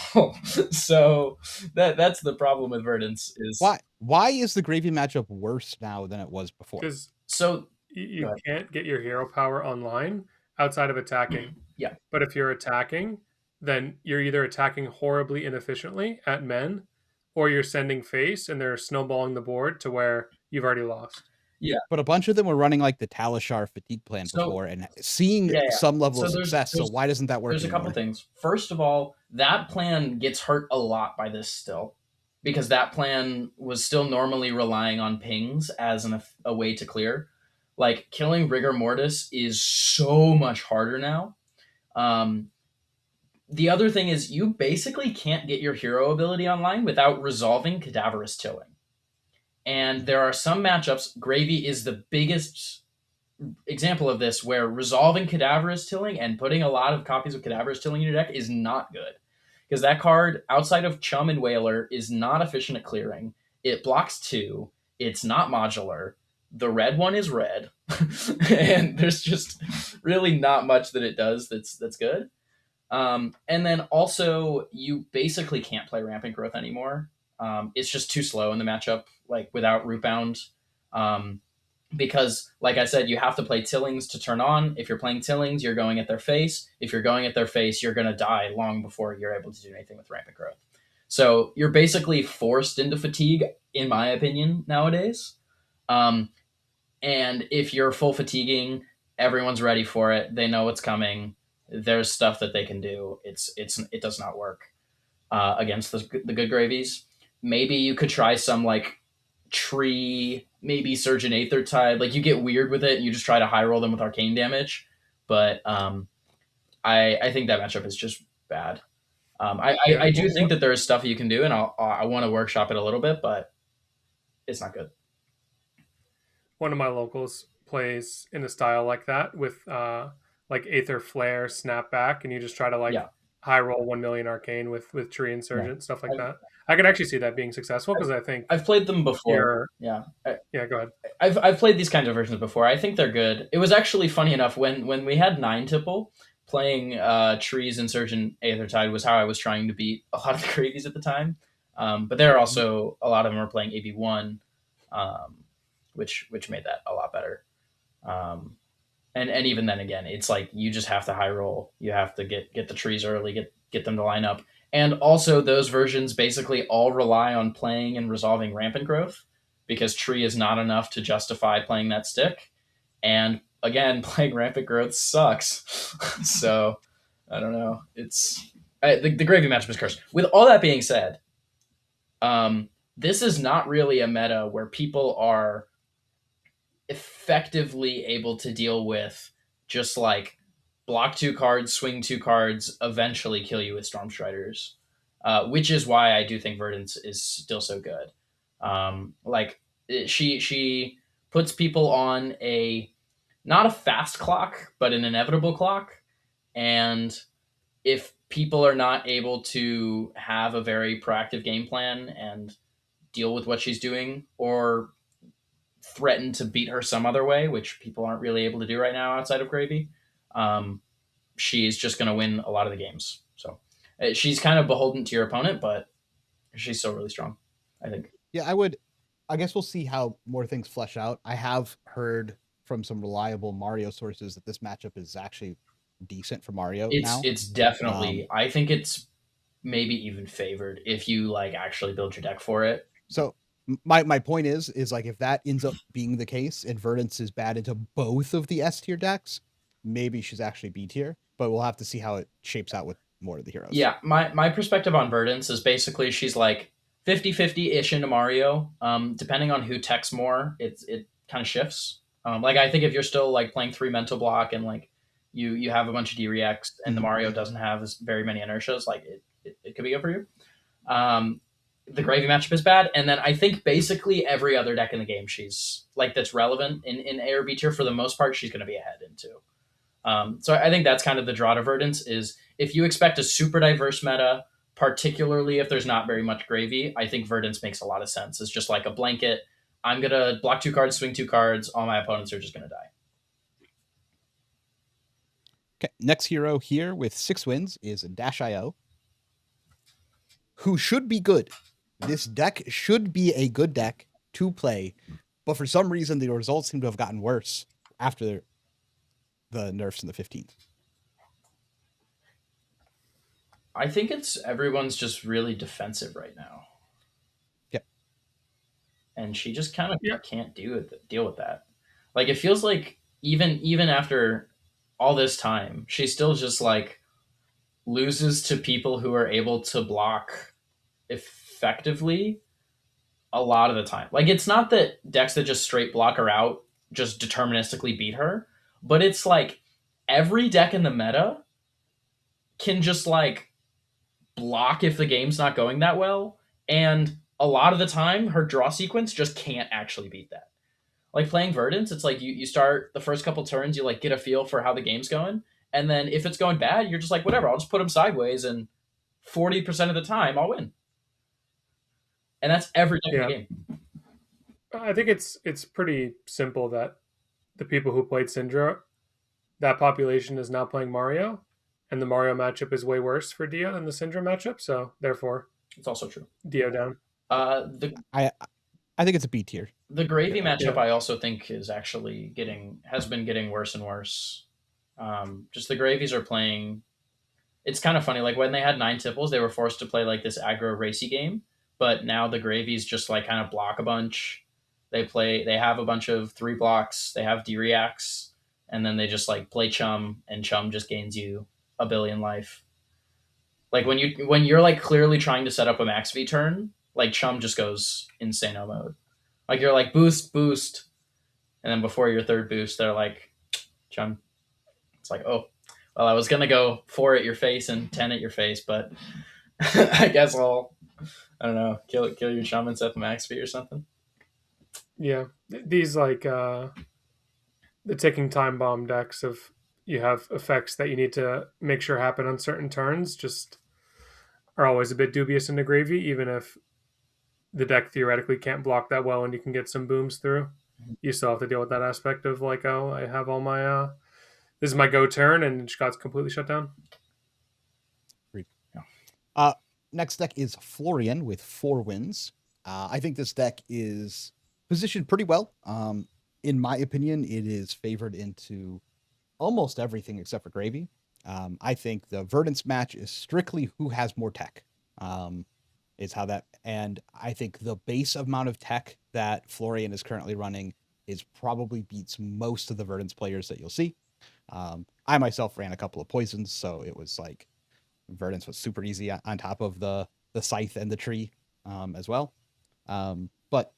So that's the problem with Verdance is why is the gravy matchup worse now than it was before? So you can't get your hero power online outside of attacking. Yeah. But if you're attacking, then you're either attacking horribly inefficiently at men, or you're sending face and they're snowballing the board to where you've already lost. Yeah. But a bunch of them were running like the Talishar fatigue plan before and seeing some level of success. So why doesn't that work? There's anymore? A couple things. First of all, that plan gets hurt a lot by this still, because that plan was still normally relying on pings as a way to clear. Like, killing Rigor Mortis is so much harder now. The other thing is you basically can't get your hero ability online without resolving Cadaverous Tilling. And there are some matchups, Gravy is the biggest example of this, where resolving Cadaverous Tilling and putting a lot of copies of Cadaverous Tilling in your deck is not good. Because that card, outside of Chum and Whaler, is not efficient at clearing. It blocks 2. It's not modular. The red one is red, and there's just really not much that it does that's good. And then also, you basically can't play Rampant Growth anymore. It's just too slow in the matchup, like without Rootbound. Because, like I said, you have to play Tillings to turn on. If you're playing Tillings, you're going at their face. If you're going at their face, you're going to die long before you're able to do anything with Rampant Growth. So you're basically forced into fatigue, in my opinion, nowadays. And if you're full fatiguing, everyone's ready for it. They know what's coming. there's stuff that they can do. It does not work against the good gravies. Maybe you could try some like tree, maybe Surgeon Aether Tide. Like you get weird with it and you just try to high roll them with arcane damage. But I think that matchup is just bad. I do think that there is stuff you can do, and I want to workshop it a little bit, but it's not good. One of my locals plays in a style like that with like Aether Flare, Snapback, and you just try to like Yeah. high roll 1 million arcane with Tree Insurgent, stuff like I've, that. I could actually see that being successful because I think I've played them before. Yeah. Yeah, go ahead. I've played these kinds of versions before. I think they're good. It was actually funny enough when we had 9 tipple, playing Trees Insurgent Aethertide was how I was trying to beat a lot of the gravies at the time. But there are also a lot of them are playing AB1, which made that a lot better. And even then again, it's like you just have to high roll. You have to get the trees early, get them to line up. And also those versions basically all rely on playing and resolving rampant growth because tree is not enough to justify playing that stick. And again, playing rampant growth sucks. So I don't know. The gravy matchup is cursed. With all that being said, this is not really a meta where people are effectively able to deal with just like block 2 cards, swing 2 cards, eventually kill you with Stormstriders, which is why I do think Verdance is still so good. She puts people on not a fast clock, but an inevitable clock. And if people are not able to have a very proactive game plan and deal with what she's doing or threaten to beat her some other way, which people aren't really able to do right now outside of Gravy, she's just going to win a lot of the games. So she's kind of beholden to your opponent, but she's still really strong, I think. Yeah, I guess we'll see how more things flesh out. I have heard from some reliable Mario sources that this matchup is actually decent for Mario now. It's definitely, I think it's maybe even favored if you like actually build your deck for it. So my point is like if that ends up being the case and Verdance is bad into both of the S tier decks, maybe she's actually B tier, but we'll have to see how it shapes out with more of the heroes. Yeah, my perspective on Verdance is basically she's like 50-50-ish into Mario. Depending on who techs more, it kind of shifts. Like I think if you're still like playing 3 mental block and like you have a bunch of D-reacts and the Mario doesn't have very many inertias, like it could be good for you. The Gravy matchup is bad, and then I think basically every other deck in the game she's like that's relevant in A or B tier for the most part she's going to be ahead into. So I think that's kind of the draw to Verdance is if you expect a super diverse meta, particularly if there's not very much Gravy, I think Verdance makes a lot of sense. It's just like a blanket. I'm going to block 2 cards, swing 2 cards. All my opponents are just going to die. Okay, next hero here with 6 wins is Dash.io, who should be good. This deck should be a good deck to play, but for some reason the results seem to have gotten worse after the nerfs in the 15th. I think everyone's just really defensive right now. Yep. And she just kind of can't deal with that. Like it feels like even after all this time, she still just like loses to people who are able to block effectively a lot of the time. Like it's not that decks that just straight block her out just deterministically beat her, but it's like every deck in the meta can just like block if the game's not going that well, and a lot of the time her draw sequence just can't actually beat that. Like playing Verdance, it's like you start the first couple turns, you like get a feel for how the game's going, and then if it's going bad, you're just like whatever, I'll just put them sideways and 40% of the time I'll win. And that's every deck in the game. I think it's pretty simple that the people who played Syndra, that population is now playing Mario, and the Mario matchup is way worse for Dio than the Syndra matchup, so therefore it's also true. Dio down. I think it's a B tier. The Gravy matchup I also think is actually has been getting worse and worse. Just the Gravies are playing. It's kind of funny. Like when they had 9 tipples, they were forced to play like this aggro racy game. But now the Gravies just like kind of block a bunch. They have a bunch of 3 blocks. They have D-reacts. And then they just like play Chum, and Chum just gains you a billion life. Like when you're like clearly trying to set up a max V turn, like Chum just goes insano mode. Like you're like boost, boost, and then before your third boost, they're like, Chum. It's like, oh, well, I was gonna go 4 at your face and 10 at your face, but I guess I don't know, kill your Chum and set the max V or something. Yeah, these like the ticking time bomb decks of you have effects that you need to make sure happen on certain turns just are always a bit dubious in the gravy, even if the deck theoretically can't block that well and you can get some booms through. You still have to deal with that aspect of like, oh, I have all my this is my go turn and it just got completely shut down. Next deck is Florian with 4 wins. I think this deck is positioned pretty well. In my opinion, it is favored into almost everything except for gravy. I think the Verdance match is strictly who has more tech. Is how that, and I think the base amount of tech that Florian is currently running is probably beats most of the Verdance players that you'll see. I myself ran a couple of poisons, so it was like Verdance was super easy on top of the scythe and the tree as well. But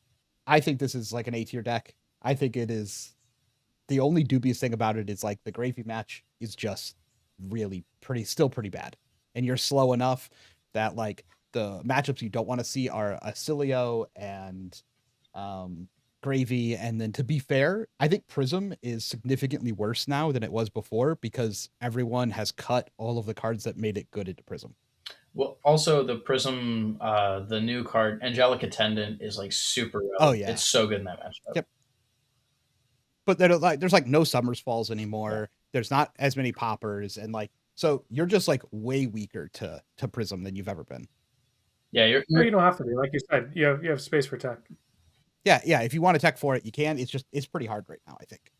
I think this is like an A-tier deck. I think it is. The only dubious thing about it is like the gravy match is just really still pretty bad. And you're slow enough that like the matchups you don't want to see are Ailio and gravy. And then to be fair, I think Prism is significantly worse now than it was before because everyone has cut all of the cards that made it good into Prism. Well, also the Prism, the new card, Angelic Attendant, is like super relevant. Oh yeah, it's so good in that matchup. Yep. But there's like no Summers Falls anymore. There's not as many poppers, and like so you're just like way weaker to Prism than you've ever been. Yeah, you don't have to be, like you said. You have space for tech. Yeah. If you want to tech for it, you can. It's pretty hard right now, I think,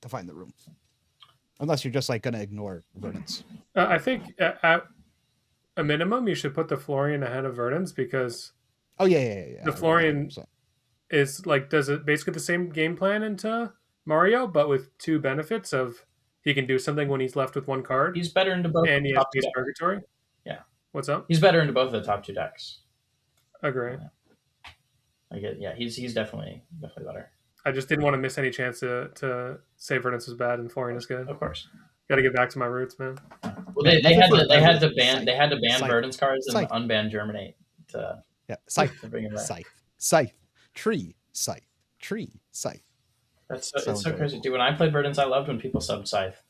to find the room, unless you're just like gonna ignore Verdance. I think at a minimum, you should put the Florian ahead of Verdance because the Florian is like does it basically the same game plan into Mario, but with 2 benefits of he can do something when he's left with 1 card. He's better into both. And he has Beast Purgatory. Yeah. What's up? He's better into both of the top 2 decks. Agree. I get. Yeah, he's definitely better. I just didn't want to miss any chance to say Verdance is bad and Florian is good. Of course. Got to get back to my roots, man. Well, they had to ban Verdance cards and unban Germinate Scythe, to bring it back. Scythe, tree, Scythe, tree, Scythe. It's so crazy, dude. When I played Verdance, I loved when people subbed Scythe.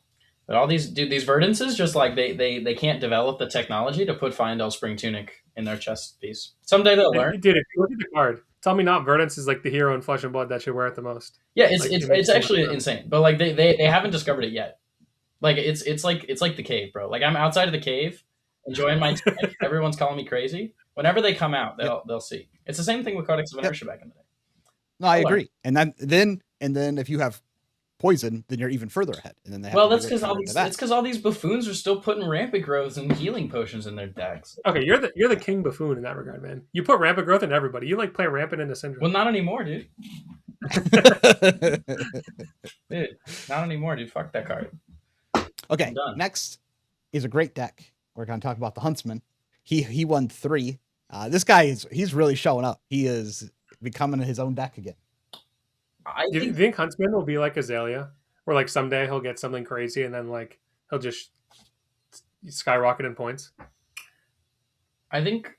But all these Verdances just like they can't develop the technology to put Fyendel Spring Tunic in their chest piece. Someday they'll learn. Dude, if you look at the card, tell me not Verdance is like the hero in Flesh and Blood that should wear it the most. Yeah, it's actually insane. But like they haven't discovered it yet. Like it's like the cave, bro. Like I'm outside of the cave, enjoying my time. Everyone's calling me crazy. Whenever they come out, they'll see. It's the same thing with Codex of Inertia back in the day. No, I agree. And then if you have poison, then you're even further ahead. And then that's because all these buffoons are still putting rampant growths and healing potions in their decks. Okay, you're the king buffoon in that regard, man. You put rampant growth in everybody. You like play rampant into Syndra. Well, not anymore, dude. Dude, not anymore, dude. Fuck that card. Okay, next is a great deck. We're going to talk about the Huntsman. He won 3. This guy he's really showing up. He is becoming his own deck again. Do you think Huntsman will be like Azalea, where like someday he'll get something crazy and then like he'll just skyrocket in points? I think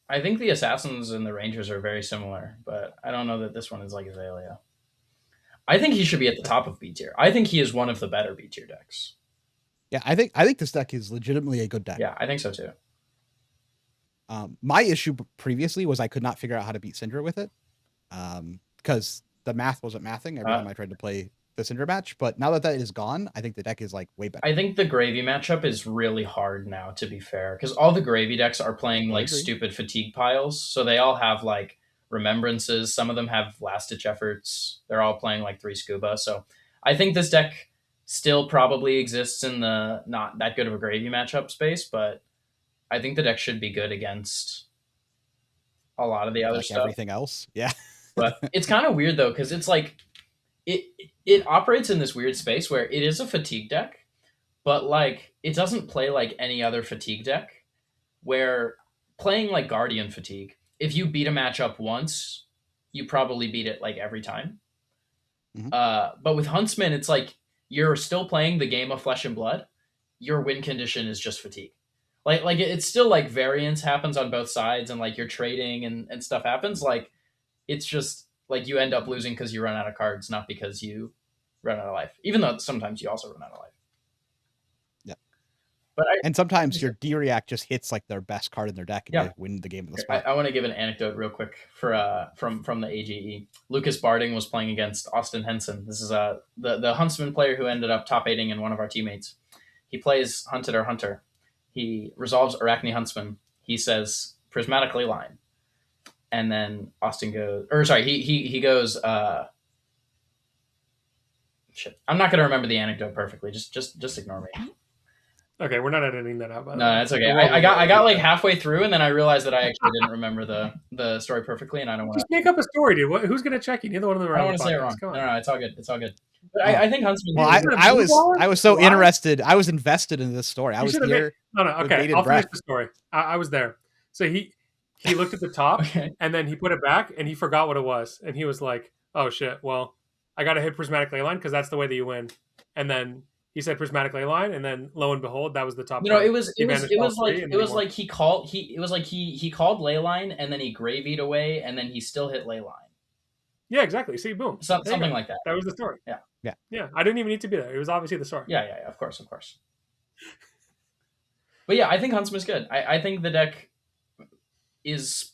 the Assassins and the Rangers are very similar, but I don't know that this one is like Azalea. I think he should be at the top of B tier. I think he is one of the better B tier decks. Yeah, I think this deck is legitimately a good deck. Yeah, I think so too. My issue previously was I could not figure out how to beat Syndra with it, because the math wasn't mathing every time I tried to play the Syndra match. But now that is gone, I think the deck is like way better. I think the Gravy matchup is really hard now, to be fair, because all the Gravy decks are playing like stupid fatigue piles, so they all have like remembrances. Some of them have last ditch efforts. They're all playing like 3 scuba. So I think this deck still probably exists in the not that good of a Gravy matchup space, but I think the deck should be good against a lot of the other stuff. Everything else. Yeah. But it's kind of weird though, because it's like it operates in this weird space where it is a fatigue deck, but like it doesn't play like any other fatigue deck. Where playing like Guardian Fatigue, if you beat a matchup once, you probably beat it like every time. Mhm. But with Huntsman, it's like you're still playing the game of Flesh and Blood. Your win condition is just fatigue. Like it's still like variance happens on both sides, and like you're trading and stuff happens. Like it's just like you end up losing because you run out of cards, not because you run out of life. Even though sometimes you also run out of life. Yeah. But And sometimes your D-React just hits like their best card in their deck and Yeah. they win the game in the spot. I want to give an anecdote real quick for from the AGE. Lucas Barding was playing against Austin Henson. This is the Huntsman player who ended up top 8ing in one of our teammates. He plays Hunted or Hunter. He resolves Arachne Huntsman. He says Prismatic Ley Line. And then Austin goes, or sorry, he goes, shit. I'm not going to remember the anecdote perfectly. Just ignore me. Okay, we're not editing that out. By the No, way. that's okay. I got like halfway through, and then I realized that I actually didn't remember the story perfectly, and I don't want Just make up a story, dude. Who's gonna check you? Neither one of them are I don't on want the to say it podcast. wrong. Come on. No, it's all good. It's all good. But I think Huntsman. Well, I was so interested. I was invested in this story. I was here. No, okay. I'll finish the story. I was there. So he looked at the top, Okay. and then he put it back, and he forgot what it was, and he was like, "Oh shit! Well, I got to hit Prismatic Ley Line because that's the way that you win." And then he said Prismatic Ley Line, and then lo and behold, that was the top. No, card. it was like he called Ley Line, and then he gravied away, and then he still hit Ley Line. Yeah, exactly. See, boom, Something like that. That was the story. Yeah. I didn't even need to be there. It was obviously the story. Yeah. Of course. But yeah, I think Huntsman's good. I think the deck it's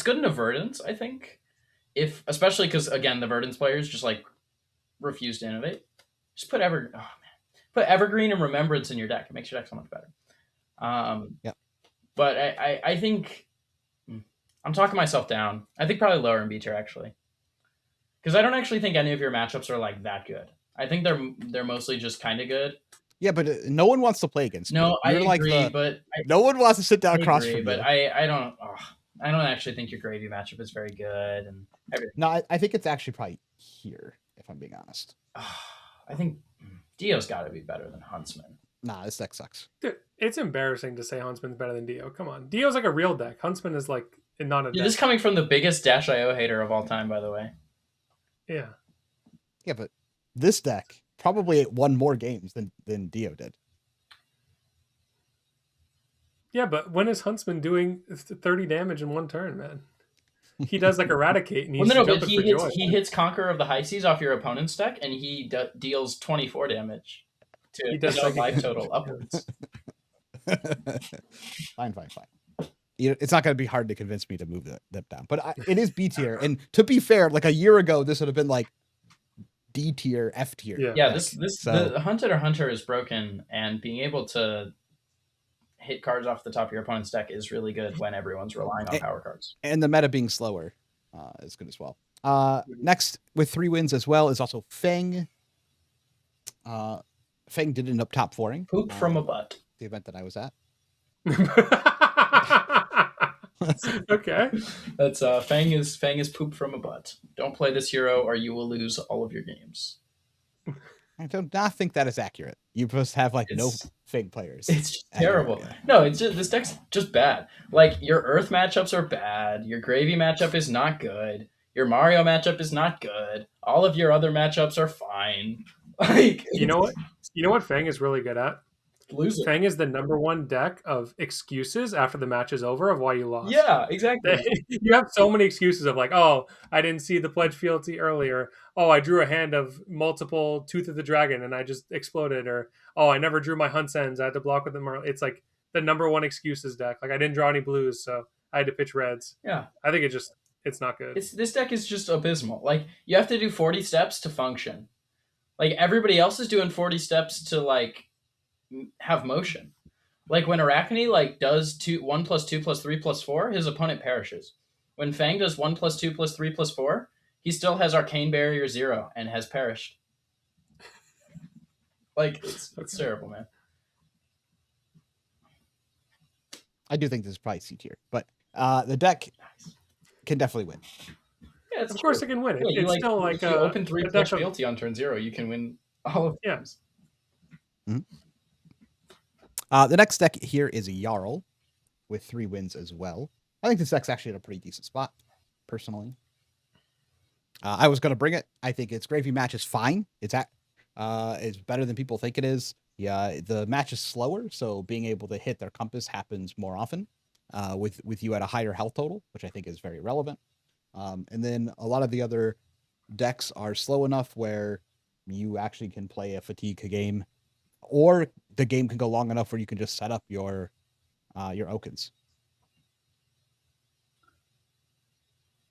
good in a Verdance. I think especially because again the Verdance players just like refuse to innovate. Just put Evergreen and Remembrance in your deck. It makes your deck so much better. Yeah. But I think I'm talking myself down. I think probably lower in B tier actually, because I don't actually think any of your matchups are like that good. I think they're mostly just kind of good. Yeah, but no one wants to play against you. No, I You're agree, but no one wants to sit down I across agree, from but you. I don't. I don't actually think your gravy matchup is very good, and everything. No, I think it's actually probably here, if I'm being honest. I think Dio's got to be better than Huntsman. Nah, this deck sucks. Dude, it's embarrassing to say Huntsman's better than Dio. Come on, Dio's like a real deck. Huntsman is like not a deck. This is coming from the biggest Dash.io hater of all time, by the way. Yeah. Yeah, but this deck probably won more games than Dio did. Yeah, but when is Huntsman doing 30 damage in one turn, man? He does like Eradicate, and he's jumping for joy. He hits Conqueror of the High Seas off your opponent's deck, and he deals 24 damage to his life total upwards. Fine. It's not going to be hard to convince me to move that down, but it is B tier. And to be fair, like a year ago, this would have been like D tier, F tier. Yeah. The Hunted or Hunter is broken, and being able to hit cards off the top of your opponent's deck is really good when everyone's relying on power cards. And the meta being slower is good as well. Next, with 3 wins as well, is also Fang. Fang did end up top 4ing. Poop from a butt. The event that I was at. Okay. That's Fang is poop from a butt. Don't play this hero or you will lose all of your games. I do not think that is accurate. You must have like no Fang players. It's terrible. No, it's just this deck's just bad. Like your Earth matchups are bad. Your Gravy matchup is not good. Your Mario matchup is not good. All of your other matchups are fine. Like you know what Fang is really good at? Losing. Fang is the #1 deck of excuses after the match is over of why you lost. Yeah, exactly. You have so many excuses of like, oh, I didn't see the pledge fealty earlier. Oh, I drew a hand of multiple Tooth of the Dragon and I just exploded. Or, oh, I never drew my Hunt's Ends. I had to block with them. It's like the #1 excuses deck. Like I didn't draw any blues, so I had to pitch reds. Yeah. I think it's not good. This deck is just abysmal. Like you have to do 40 steps to function. Like everybody else is doing 40 steps to like have motion. Like when Arachne like does 1 + 2 + 3 + 4, his opponent perishes. When Fang does 1 + 2 + 3 + 4, he still has Arcane Barrier 0 and has perished. Like it's terrible, man. I do think this is probably C tier, but the deck can definitely win. Yeah, of course it can win. Yeah, it's still like if you open 3 pledge fealty on turn 0, you can win all of the games. Mm-hmm. The next deck here is Yarl with 3 wins as well. I think this deck's actually in a pretty decent spot, personally. I was going to bring it. I think its gravy match is fine. It's better than people think it is. Yeah, the match is slower, so being able to hit their compass happens more often with you at a higher health total, which I think is very relevant. And then a lot of the other decks are slow enough where you actually can play a fatigue game, or the game can go long enough where you can just set up your Okins.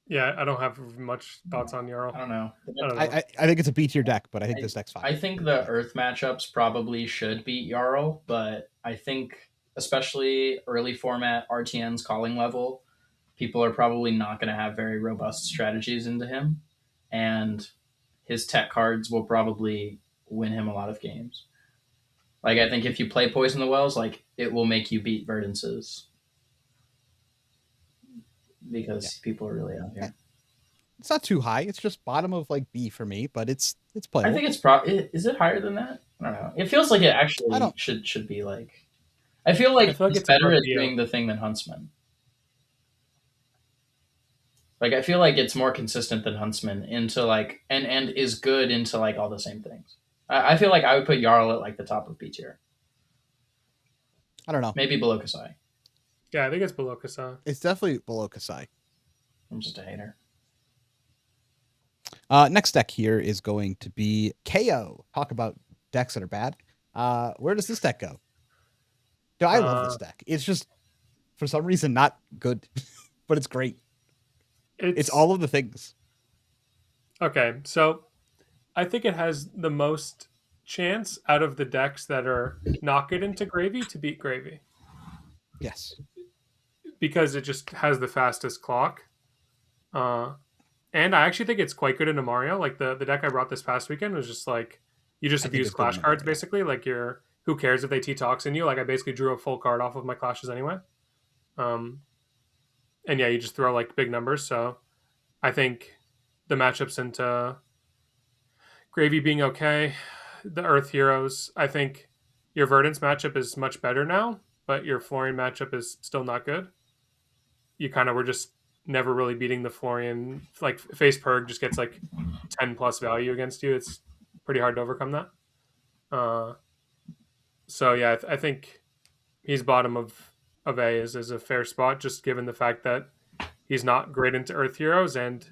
Yeah, I don't have much thoughts on Yarl. I don't know. I think it's a B tier deck, but I think this deck's fine. I think the Earth matchups probably should beat Yarl, but I think especially early format RTN's calling level, people are probably not going to have very robust strategies into him, and his tech cards will probably win him a lot of games. Like, I think if you play Poison the Wells, like, it will make you beat Verdances. Because people are really out here. It's not too high. It's just bottom of like B for me, but it's playable. I think it's probably, is it higher than that? I don't know. It feels like it actually should be like, I feel like it's better at doing the thing than Huntsman. Like, I feel like it's more consistent than Huntsman into like, and is good into like all the same things. I feel like I would put Yarl at like the top of B tier. I don't know. Maybe below Kasai. Yeah, I think it's below Kasai. It's definitely below Kasai. I'm just a hater. Next deck here is going to be Kayo. Talk about decks that are bad. Where does this deck go? I love this deck. It's just, for some reason, not good, but it's great. It's all of the things. Okay, so I think it has the most chance out of the decks that are not good into Gravy to beat Gravy. Yes. Because it just has the fastest clock. And I actually think it's quite good into Mario. Like the deck I brought this past weekend was just like, you just abuse Clash cards, basically. Like who cares if they T-Tox in you? Like I basically drew a full card off of my Clashes anyway. And yeah, you just throw like big numbers. So I think the matchups into Gravy being okay, the Earth Heroes, I think your Verdance matchup is much better now, but your Florian matchup is still not good. You kind of were just never really beating the Florian. Like Face Purg just gets like 10 plus value against you. It's pretty hard to overcome that. So yeah, I think he's bottom of A is a fair spot, just given the fact that he's not great into Earth Heroes, and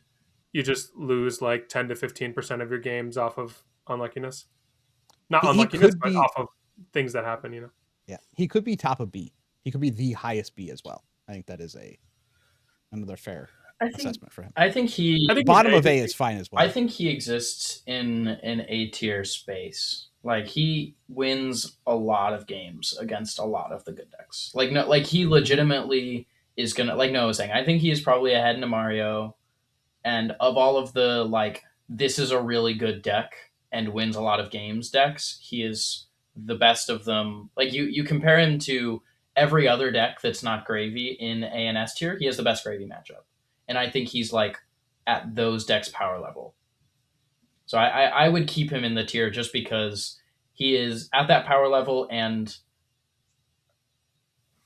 you just lose like 10 to 15% of your games off of unluckiness. Not unluckiness, but off of things that happen, you know? Yeah, he could be top of B. He could be the highest B as well. I think that is another fair assessment for him. I think bottom of A is fine as well. I think he exists in an A tier space. Like he wins a lot of games against a lot of the good decks. Like no, like he legitimately is gonna, like Noah was saying, I think he is probably ahead in Mario, and of all of the like this is a really good deck and wins a lot of games decks, he is the best of them. Like you compare him to every other deck that's not Gravy in A and S tier, he has the best Gravy matchup. And I think he's like at those decks power level. So I would keep him in the tier just because he is at that power level and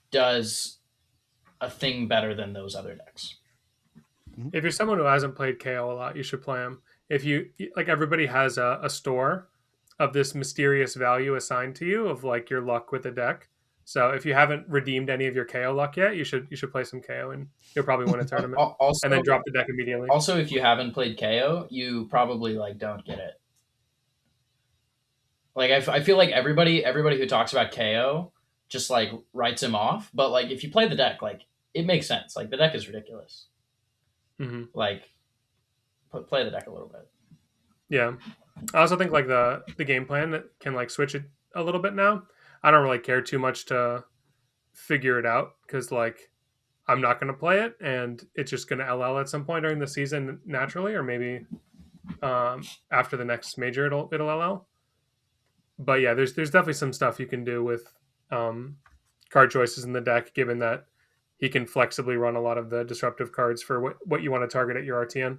does a thing better than those other decks. If you're someone who hasn't played KO a lot, you should play him. If you like, everybody has a store of this mysterious value assigned to you of like your luck with the deck. So if you haven't redeemed any of your KO luck yet, you should play some KO and you'll probably win a tournament. Also, and then drop the deck immediately. Also, if you haven't played KO, you probably like don't get it. Like I feel like everybody who talks about KO just like writes him off. But like if you play the deck, like it makes sense. Like the deck is ridiculous. Mm-hmm. Like play the deck a little bit. Yeah, I also think like the game plan can like switch it a little bit now. I don't really care too much to figure it out because like I'm not going to play it and it's just going to LL at some point during the season naturally, or maybe after the next major it'll LL. But yeah, there's definitely some stuff you can do with card choices in the deck, given that he can flexibly run a lot of the disruptive cards for what you want to target at your RTN.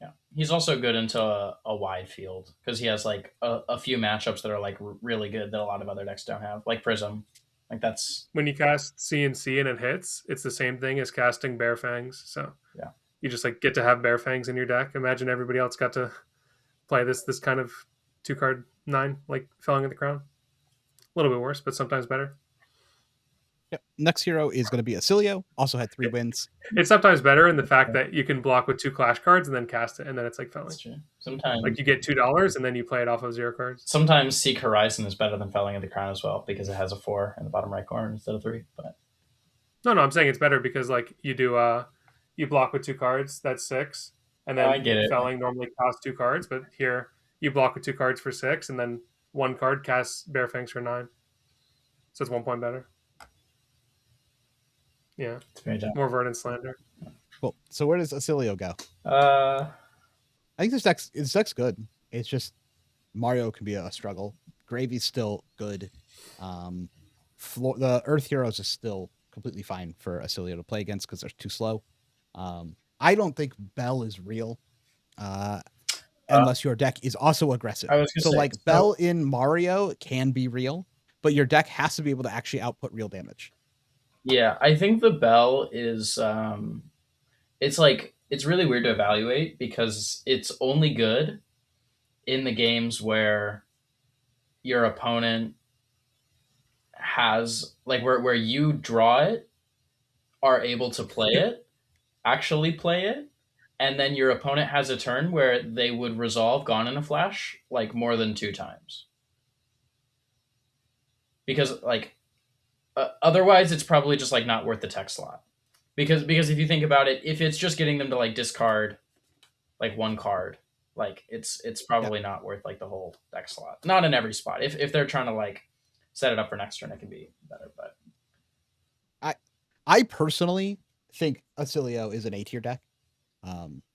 Yeah, he's also good into a wide field because he has like a few matchups that are like really good that a lot of other decks don't have, like Prism. Like that's When you cast CNC and it hits, it's the same thing as casting Bear Fangs. So yeah. you just like get to have Bear Fangs in your deck. Imagine everybody else got to play this kind of 2-card 9, like Felling of the Crown. A little bit worse, but sometimes better. Yep. Next hero is going to be Ailio. Also had 3 wins. It's sometimes better in the fact that you can block with 2 Clash cards and then cast it, and then it's like Felling. That's true. Sometimes Like you get $2 and then you play it off of 0 cards. Sometimes Seek Horizon is better than Felling of the Crown as well because it has a 4 in the bottom right corner instead of 3. But no, I'm saying it's better because like you do you block with 2 cards, that's 6, and then I get it. Felling normally costs 2 cards, but here you block with 2 cards for 6, and then 1 card casts Bear Fangs for 9. So it's 1 point better. Yeah, it's very tough. More Verdance slander. Cool. So where does Ailio go? I think this deck's good. It's just Mario can be a struggle. Gravy's still good. The Earth Heroes is still completely fine for Ailio to play against because they're too slow. I don't think Bell is real unless your deck is also aggressive. So like Bell in Mario can be real, but your deck has to be able to actually output real damage. Yeah, I think the Bell is it's really weird to evaluate because it's only good in the games where your opponent has like where you draw it, are able to play it, actually play it, and then your opponent has a turn where they would resolve Gone in a Flash like more than 2 times. Because like otherwise it's probably just like not worth the tech slot. Because if you think about it, if it's just getting them to like discard like 1 card, like it's probably not worth like the whole deck slot. Not in every spot. If they're trying to like set it up for next turn, it can be better. But I personally think Ailio is an A tier deck.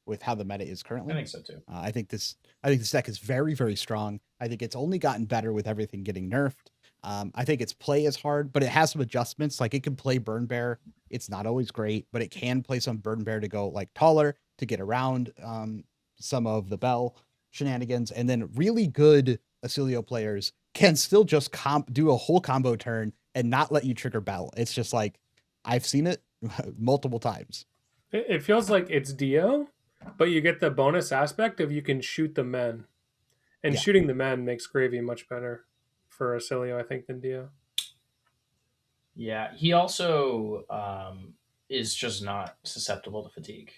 With how the meta is currently, I think so too. I think this deck is very, very strong. I think it's only gotten better with everything getting nerfed. I think its play is hard, but it has some adjustments. Like it can play Burn Bear. It's not always great, but it can play some Burn Bear to go like taller to get around some of the Bell shenanigans. And then really good Ailio players can still just do a whole combo turn and not let you trigger Bell. It's just like I've seen it multiple times. It feels like it's Dio, but you get the bonus aspect of you can shoot the men. And shooting the men makes Gravy much better for Ailio, I think, than Dio. Yeah, he also is just not susceptible to fatigue.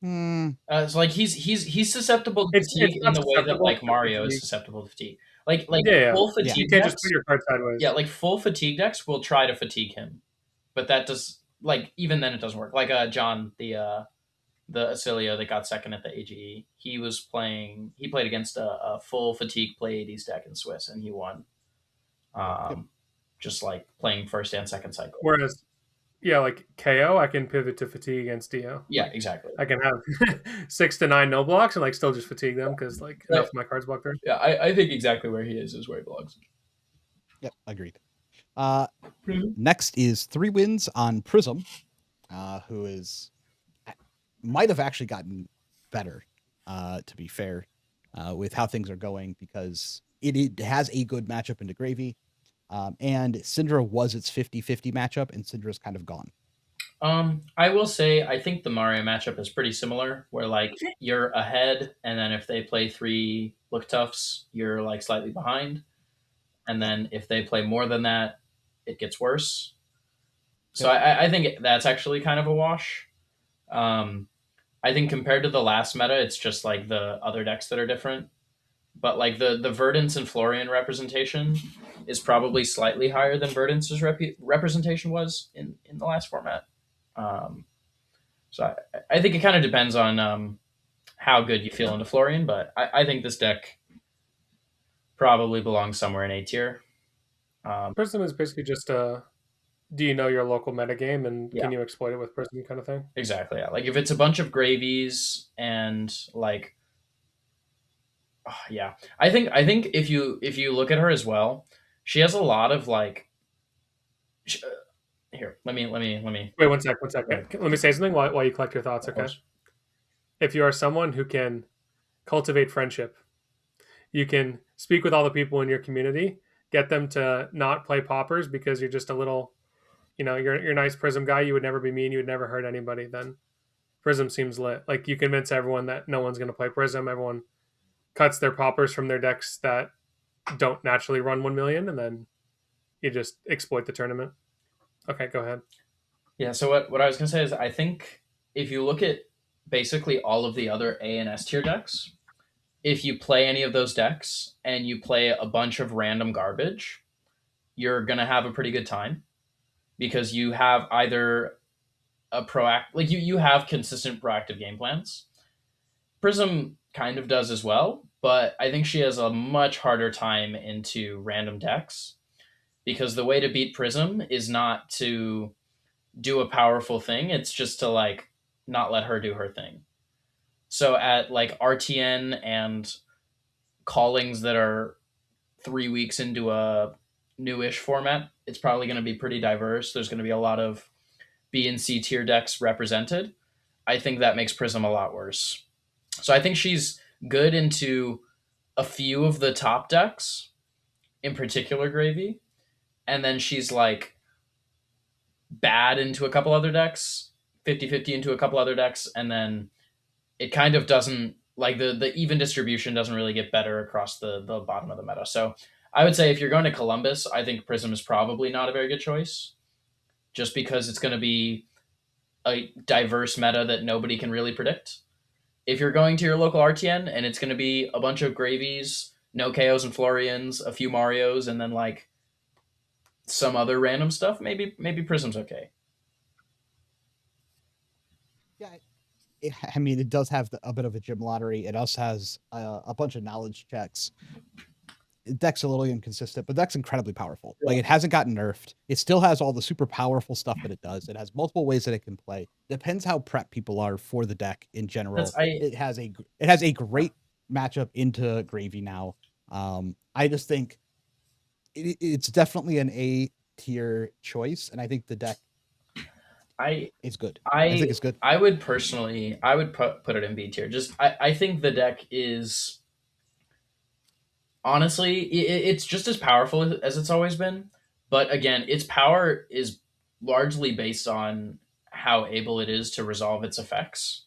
So like he's susceptible to fatigue in the way that like Mario is susceptible to fatigue. Like full fatigue. You can't just put your card sideways. Yeah, like full fatigue decks will try to fatigue him, but that does like even then it doesn't work. Like John, the Ailio that got second at the AGE, he played against a full fatigue play 80s deck in Swiss and he won. Just like playing first and second cycle. Whereas like Kayo, I can pivot to fatigue against Dio. Yeah, exactly. I can have 6 to 9 no blocks and like still just fatigue them because like enough of my cards block there. Yeah, I think exactly where he is where he belongs. Yep, agreed. Next is 3 wins on Prism, who might have actually gotten better, to be fair, with how things are going because it has a good matchup into Gravy. And Syndra was its 50-50 matchup, and Syndra's kind of gone. I will say I think the Mario matchup is pretty similar, where like you're ahead, and then if they play 3 Look Toughs, you're like slightly behind, and then if they play more than that, it gets worse. So I think that's actually kind of a wash. I think compared to the last meta, it's just like the other decks that are different. But like the Verdance and Florian representation is probably slightly higher than Verdance's representation was in the last format. So I think it kind of depends on how good you feel into Florian, but I think this deck probably belongs somewhere in A tier. Prism is basically just do you know your local metagame and can you exploit it with Prism kind of thing? Exactly. Yeah. Like if it's a bunch of gravies and like I think if you look at her as well, she has a lot of like. Here, let me. Wait, one sec. Let me say something while you collect your thoughts. Okay. if you are someone who can cultivate friendship, you can speak with all the people in your community, get them to not play poppers because you're just a little, you're a nice Prism guy. You would never be mean. You would never hurt anybody. Then Prism seems lit. Like you convince everyone that no one's going to play Prism. Everyone cuts their poppers from their decks that don't naturally run 1 million, and then you just exploit the tournament. Okay, go ahead. Yeah, so what I was going to say is I think if you look at basically all of the other A and S tier decks, if you play any of those decks and you play a bunch of random garbage, you're going to have a pretty good time because you have either a you have consistent proactive game plans. Prism kind of does as well, but I think she has a much harder time into random decks because the way to beat Prism is not to do a powerful thing, it's just to like not let her do her thing. So at like RTN and callings that are 3 weeks into a newish format, it's probably going to be pretty diverse. There's going to be a lot of B and C tier decks represented. I think that makes Prism a lot worse. So I think she's good into a few of the top decks, in particular Gravy, and then she's like bad into a couple other decks, 50-50 into a couple other decks, and then it kind of doesn't like the even distribution doesn't really get better across the bottom of the meta. So I would say if you're going to Columbus, I think Prism is probably not a very good choice, just because it's going to be a diverse meta that nobody can really predict. If you're going to your local RTN and it's going to be a bunch of Gravies, no Kayos and Florians, a few Marios, and then like some other random stuff, maybe Prism's okay. Yeah, I mean, it does have a bit of a gym lottery. It also has a bunch of knowledge checks. Deck's a little inconsistent, but deck's incredibly powerful. Like, it hasn't gotten nerfed. It still has all the super powerful stuff that it does. It has multiple ways that it can play. Depends how prep people are for the deck in general. It has a great matchup into Gravy now. I just think it's definitely an A tier choice, and I think the deck it's good. I think it's good. I would put it in B tier. Just I think the deck is honestly it's just as powerful as it's always been, but again, its power is largely based on how able it is to resolve its effects.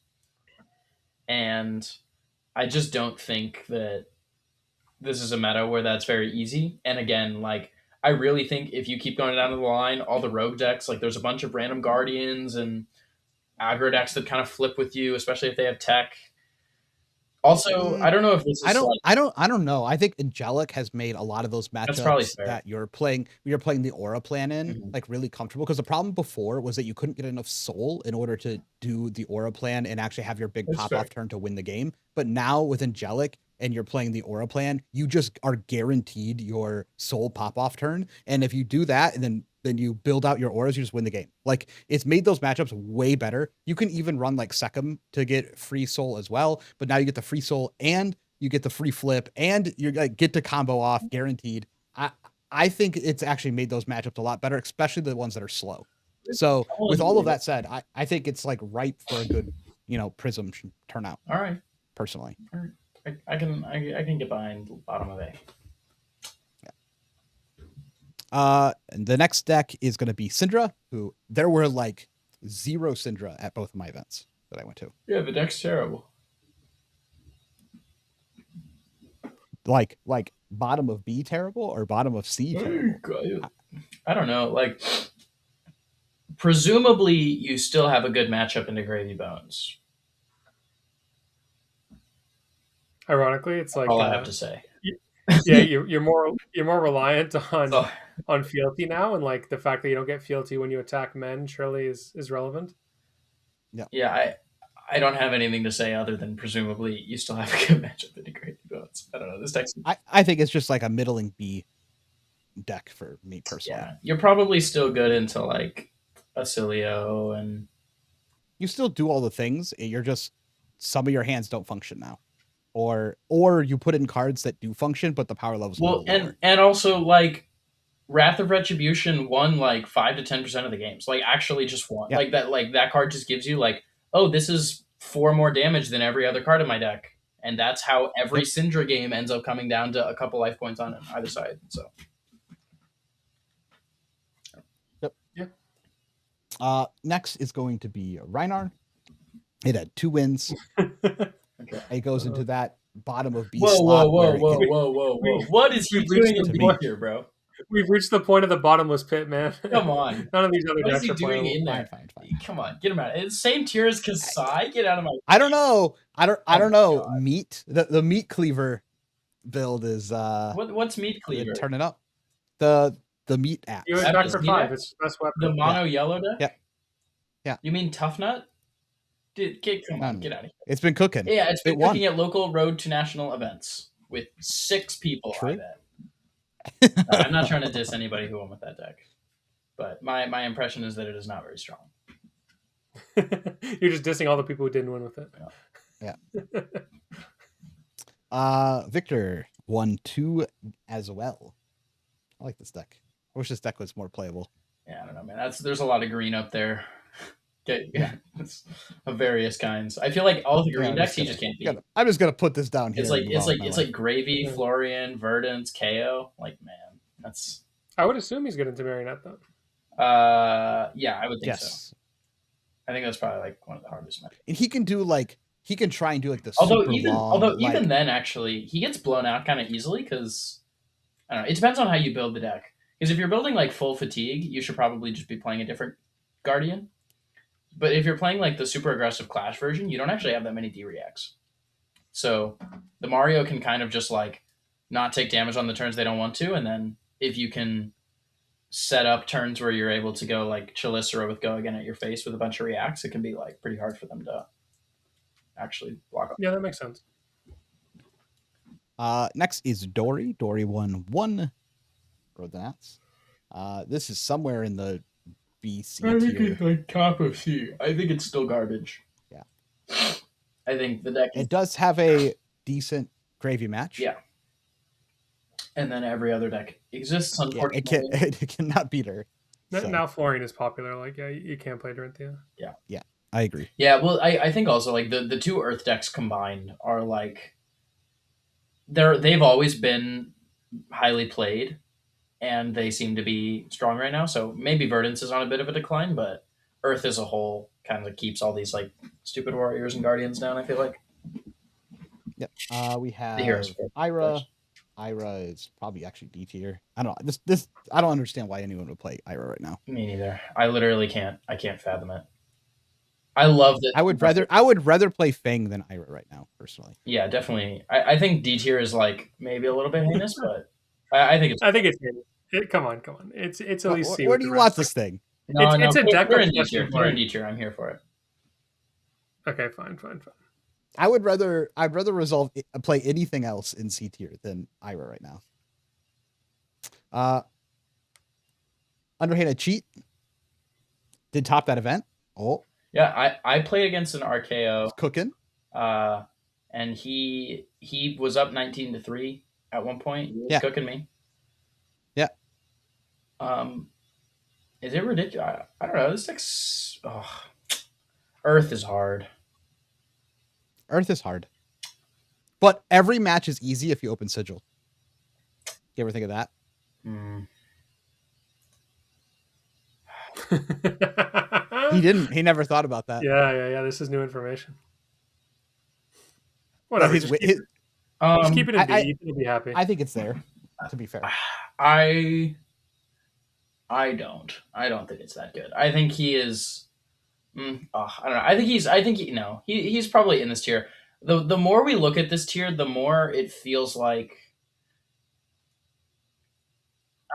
And I just don't think that this is a meta where that's very easy. And again, like I really think if you keep going down the line, all the rogue decks, like there's a bunch of random guardians and aggro decks that kind of flip with you, especially if they have tech. Also, I don't know if this is I don't know. I think Angelic has made a lot of those matchups that you're playing the aura plan in like really comfortable, because the problem before was that you couldn't get enough soul in order to do the aura plan and actually have your big pop-off turn to win the game. But now with Angelic and you're playing the aura plan, you just are guaranteed your soul pop-off turn. And if you do that and then you build out your auras, you just win the game. Like, it's made those matchups way better. You can even run like Secum to get free soul as well, but now you get the free soul and you get the free flip and you like get to combo off guaranteed. I think it's actually made those matchups a lot better, especially the ones that are slow. So with all of that said, I think it's like ripe for a good, Prism turnout. All right. Personally. All right. I can get behind the bottom of A. And the next deck is going to be Syndra, who there were like 0 Syndra at both of my events that I went to. Yeah, the deck's terrible. Like bottom of B terrible or bottom of C terrible? I don't know. Like, presumably you still have a good matchup into Gravy Bones. Ironically, it's like all I have to say. Yeah, you're more reliant on fealty now, and like the fact that you don't get fealty when you attack men surely is relevant. Yeah, I don't have anything to say other than presumably you still have a good matchup into Gravy Bones. I don't know. This deck. I think it's just like a middling B deck for me personally. Yeah, you're probably still good into like Ailio, and you still do all the things. You're just, some of your hands don't function now. Or you put in cards that do function, but the power level's well, and also like Wrath of Retribution won like 5 to 10% of the games. Like actually just won. Yeah. Like that card just gives you like, oh, this is 4 more damage than every other card in my deck. And that's how every Yep. Syndra game ends up coming down to a couple life points on either side. So Next is going to be Reinar. It had 2 wins. okay. It goes into that bottom of B Whoa, slot. whoa, where whoa, it can- whoa, whoa, whoa! What is he We've doing reached in the B point. tier, bro? We've reached the point of the bottomless pit, man. Come on. None of these other What is decks he are doing playable. in there? Fine. Come on, get him out. It's the same tier as Kasai. Get out of my. I don't know. I don't Oh my know. God. Meat. The meat cleaver build is What's meat cleaver? turn it up. The meat apps. You That attack is for neat. 5. It's the best weapon. The mono yellow deck. Yeah. Yeah. You mean Tough Nut? Dude, come on, get out of here. It's been cooking. Yeah, it's been It won. cooking at local road to national events with 6 people. True. I bet. I'm not trying to diss anybody who won with that deck, but my impression is that it is not very strong. You're just dissing all the people who didn't win with it. Victor won 2 as well. I like this deck. I wish this deck was more playable. Yeah, I don't know, man. There's a lot of green up there. It's of various kinds. I feel like all the green decks you just can't beat. I'm just gonna put this down here. It's like Gravy, Yeah. Florian, Verdance, Kayo. Like, man, that's. I would assume he's getting into Marionette, though. Yeah, I would think yes. so. I think that's probably like one of the hardest matches. And he can try and do like the Although super long. Even then, actually, he gets blown out kind of easily because I don't know. It depends on how you build the deck. Because if you're building like full fatigue, you should probably just be playing a different Guardian. But if you're playing like the super aggressive Clash version, you don't actually have that many D-reacts. So the Mario can kind of just like not take damage on the turns they don't want to, and then if you can set up turns where you're able to go like Chelicera with Go Again at your face with a bunch of reacts, it can be like pretty hard for them to actually block up. Yeah, that makes sense. Next is Dory. Dory won 1 Verdance. This is somewhere in the BC I think tier. it's like top of C. I think it's still garbage. Yeah. I think the deck is, It does have a decent gravy match. Yeah. And then every other deck exists, Yeah, unfortunately. it cannot beat her. So, Now Florian is popular. Like, yeah, you can't play Dorinthia. I agree. Yeah, well, I think also like the 2 Earth decks combined are like they've always been highly played, and they seem to be strong right now. So maybe Verdance is on a bit of a decline, but Earth as a whole kind of keeps all these like stupid warriors and guardians down. I feel like. Yep. We have The heroes. Ira. Ira is probably actually D tier. I don't know. This I don't understand why anyone would play Ira right now. Me neither. I literally can't. I can't fathom it. I love that. I would rather play Fang than Ira right now, personally. Yeah, definitely. I think D tier is like maybe a little bit heinous, but I think it's. I think it's come on. It's at least C. Where with do the you want rest. this thing? No, it's a deck We're in of D tier. Western We're in play. D tier. I'm here for it. Okay, fine. I'd rather play anything else in C tier than Ira right now. Underhanded cheat did top that event. Oh, Yeah, I played against an RKO, cooking. and he was up 19-3 at one point. He was cooking me. Yeah. Is it ridiculous? I don't know. This deck's Earth is hard. Earth is hard, but every match is easy if you open Sigil. You ever think of that? He didn't. He never thought about that. Yeah. This is new information. Whatever. Just keep it in B. You'll be happy. I think it's there. To be fair, I don't think it's that good. I think he is. I don't know. I think he's probably in this tier. The more we look at this tier, the more it feels like.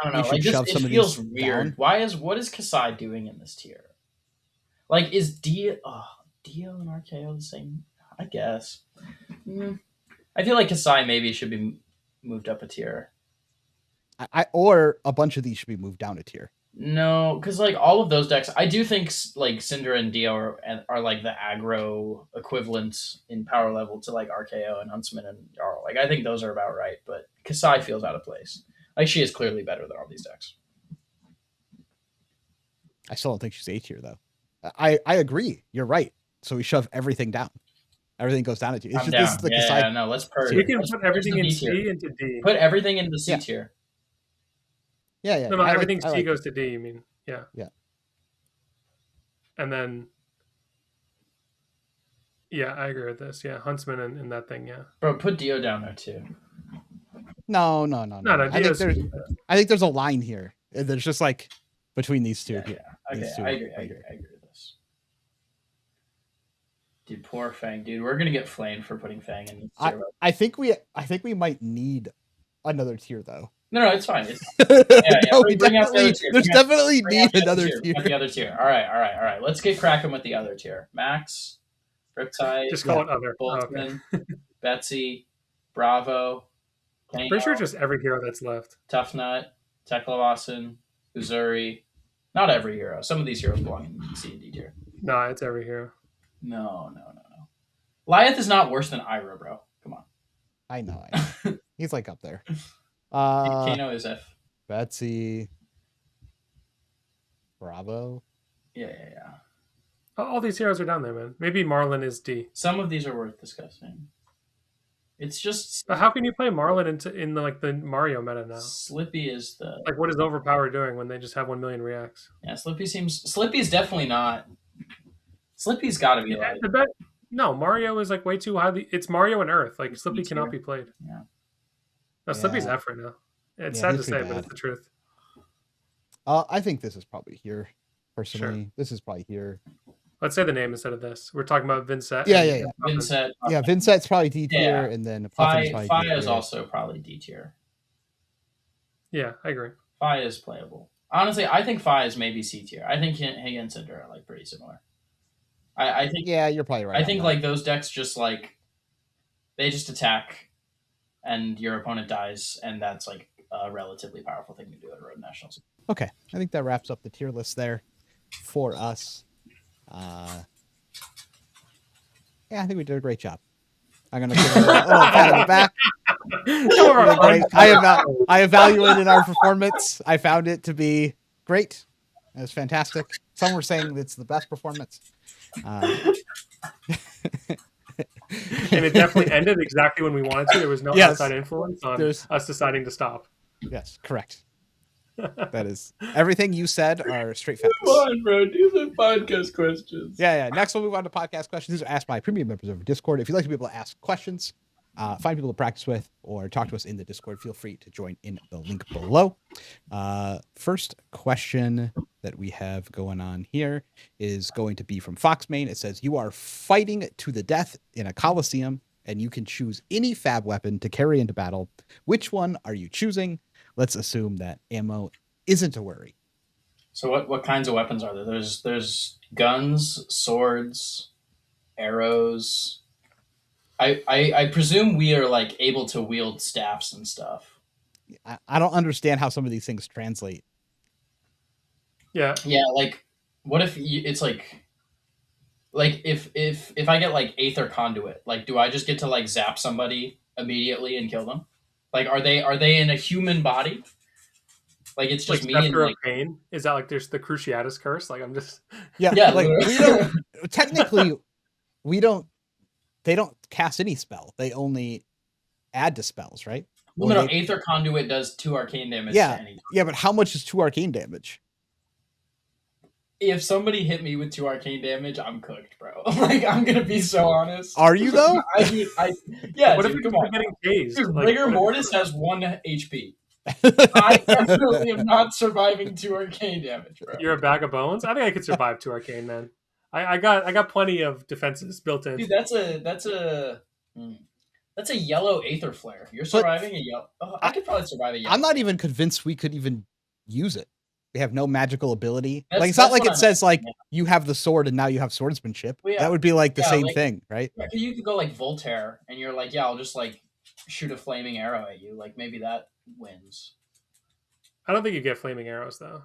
I don't know. Like it feels weird. Down. What is Kasai doing in this tier? Like, is Dio and RKO the same? I guess. I feel like Kasai maybe should be moved up a tier. Or a bunch of these should be moved down a tier. No, because like all of those decks, I do think like Syndra and Dio are like the aggro equivalents in power level to like RKO and Huntsman and Yarl. Like I think those are about right, but Kasai feels out of place. Like she is clearly better than all these decks. I still don't think she's A tier though. I agree. You're right. So we shove everything down. Everything goes down at you. It's I'm just down. this is the Kasai. Yeah, no, let's purge. We can Let's put purge everything the in B tier. C into D. Put everything into C Yeah. tier. Yeah. No, I like- everything I C like goes it. to D, you mean? Yeah. Yeah. And then, yeah, I agree with this. Yeah, Huntsman and that thing, yeah. Bro, put Dio down there too. No. Dio's I think there's a line here. There's just like between these two. Yeah, here. Okay, These two I agree with this. Dude, poor Fang. Dude, we're gonna get flamed for putting Fang in. I think we might need another tier though. No, it's fine. No, we bring out the other definitely, tier. there's definitely Bring out need the another tier. tier. Bring out the other tier. All right. Let's get cracking with the other tier. Max, Riptide, just call it other. Boltzmann, Betsy, Bravo, Kayo, Pretty sure just every hero that's left. Tough Nut, Teklevasen, Uzuri. Not every hero. Some of these heroes belong in C and D tier. No, it's every hero. No. Lyeth is not worse than Ira, bro. Come on. I know. He's like up there. Kano is F. Betsy. Bravo. Yeah. All these heroes are down there, man. Maybe Marlin is D. Some of these are worth discussing. It's just But how can you play Marlin in the Mario meta now? Slippy is the Like, what is Overpower doing when they just have 1 million reacts? yeah. Slippy's definitely not. Slippy's got to be like No, Mario is like way too highly. It's Mario and Earth. Like Slippy Me too. cannot be played. Yeah. No, Slippy's Yeah. F right now. It's Yeah, sad to he's say, too but bad. it's the truth. I think this is probably here. Personally, this is probably here. Let's say the name instead of this. We're talking about Vincent. Yeah. Vincent. Yeah, Vincent's probably D tier, Yeah. and then Puffin's probably Fi D is tier. also probably D tier. Yeah, I agree. Fi is playable. Honestly, I think Fi is maybe C tier. I think he and Syndra are like pretty similar. I think Yeah, you're probably right. I on think that. like those decks just like they just attack and your opponent dies, and that's like a relatively powerful thing to do at Road Nationals. Okay, I think that wraps up the tier list there for us. Yeah, I think we did a great job. I'm gonna give a little pat on the back. I evaluated our performance. I found it to be great. It was fantastic. Some were saying it's the best performance. And it definitely ended exactly when we wanted to. There was no Yes. outside influence on us deciding to stop. Yes, correct. That is everything you said are straight facts. Come on, bro. Do the podcast questions. Yeah. Next, we'll move on to podcast questions. These are asked by premium members of our Discord. If you'd like to be able to ask questions, find people to practice with, or talk to us in the Discord, feel free to join in the link below. First question that we have going on here is going to be from Foxmain. It says, you are fighting to the death in a coliseum, and you can choose any FAB weapon to carry into battle. Which one are you choosing? Let's assume that ammo isn't a worry. So what kinds of weapons are there? There's guns, swords, arrows. I presume we are like able to wield staffs and stuff. I don't understand how some of these things translate. Yeah. Yeah, like what if it's like if I get like Aether Conduit, like do I just get to like zap somebody immediately and kill them? Like are they in a human body? Like it's just like me and Scepter like of Pain? Is that like there's the Cruciatus curse? Like I'm just Yeah, like we don't technically they don't cast any spell. They only add to spells, right? well, no, Aether Conduit does 2 arcane damage Yeah. to any. Yeah, but how much is 2 arcane damage? If somebody hit me with 2 arcane damage, I'm cooked, bro. Like I'm gonna be so honest. Are you though? Yeah, what if dude, you're come on. getting tased? Dude, Like, Rigor what if- Mortis has 1 HP. I definitely am not surviving 2 arcane damage, bro. You're a bag of bones? I think I could survive 2 arcane, man. I got plenty of defenses built in. Dude, that's a yellow Aether Flare. You're surviving a yellow. Oh, I could probably survive a yellow. I'm not even convinced we could even use it. We have no magical ability. That's- Like it's not that's like what it I'm- says like yeah. you have the sword and now you have swordsmanship. Well, yeah. That would be like the Yeah, same like- thing, right? Yeah, 'cause you could go like Voltaire, and you're like, yeah, I'll just like shoot a flaming arrow at you. Like maybe that wins. I don't think you get flaming arrows though.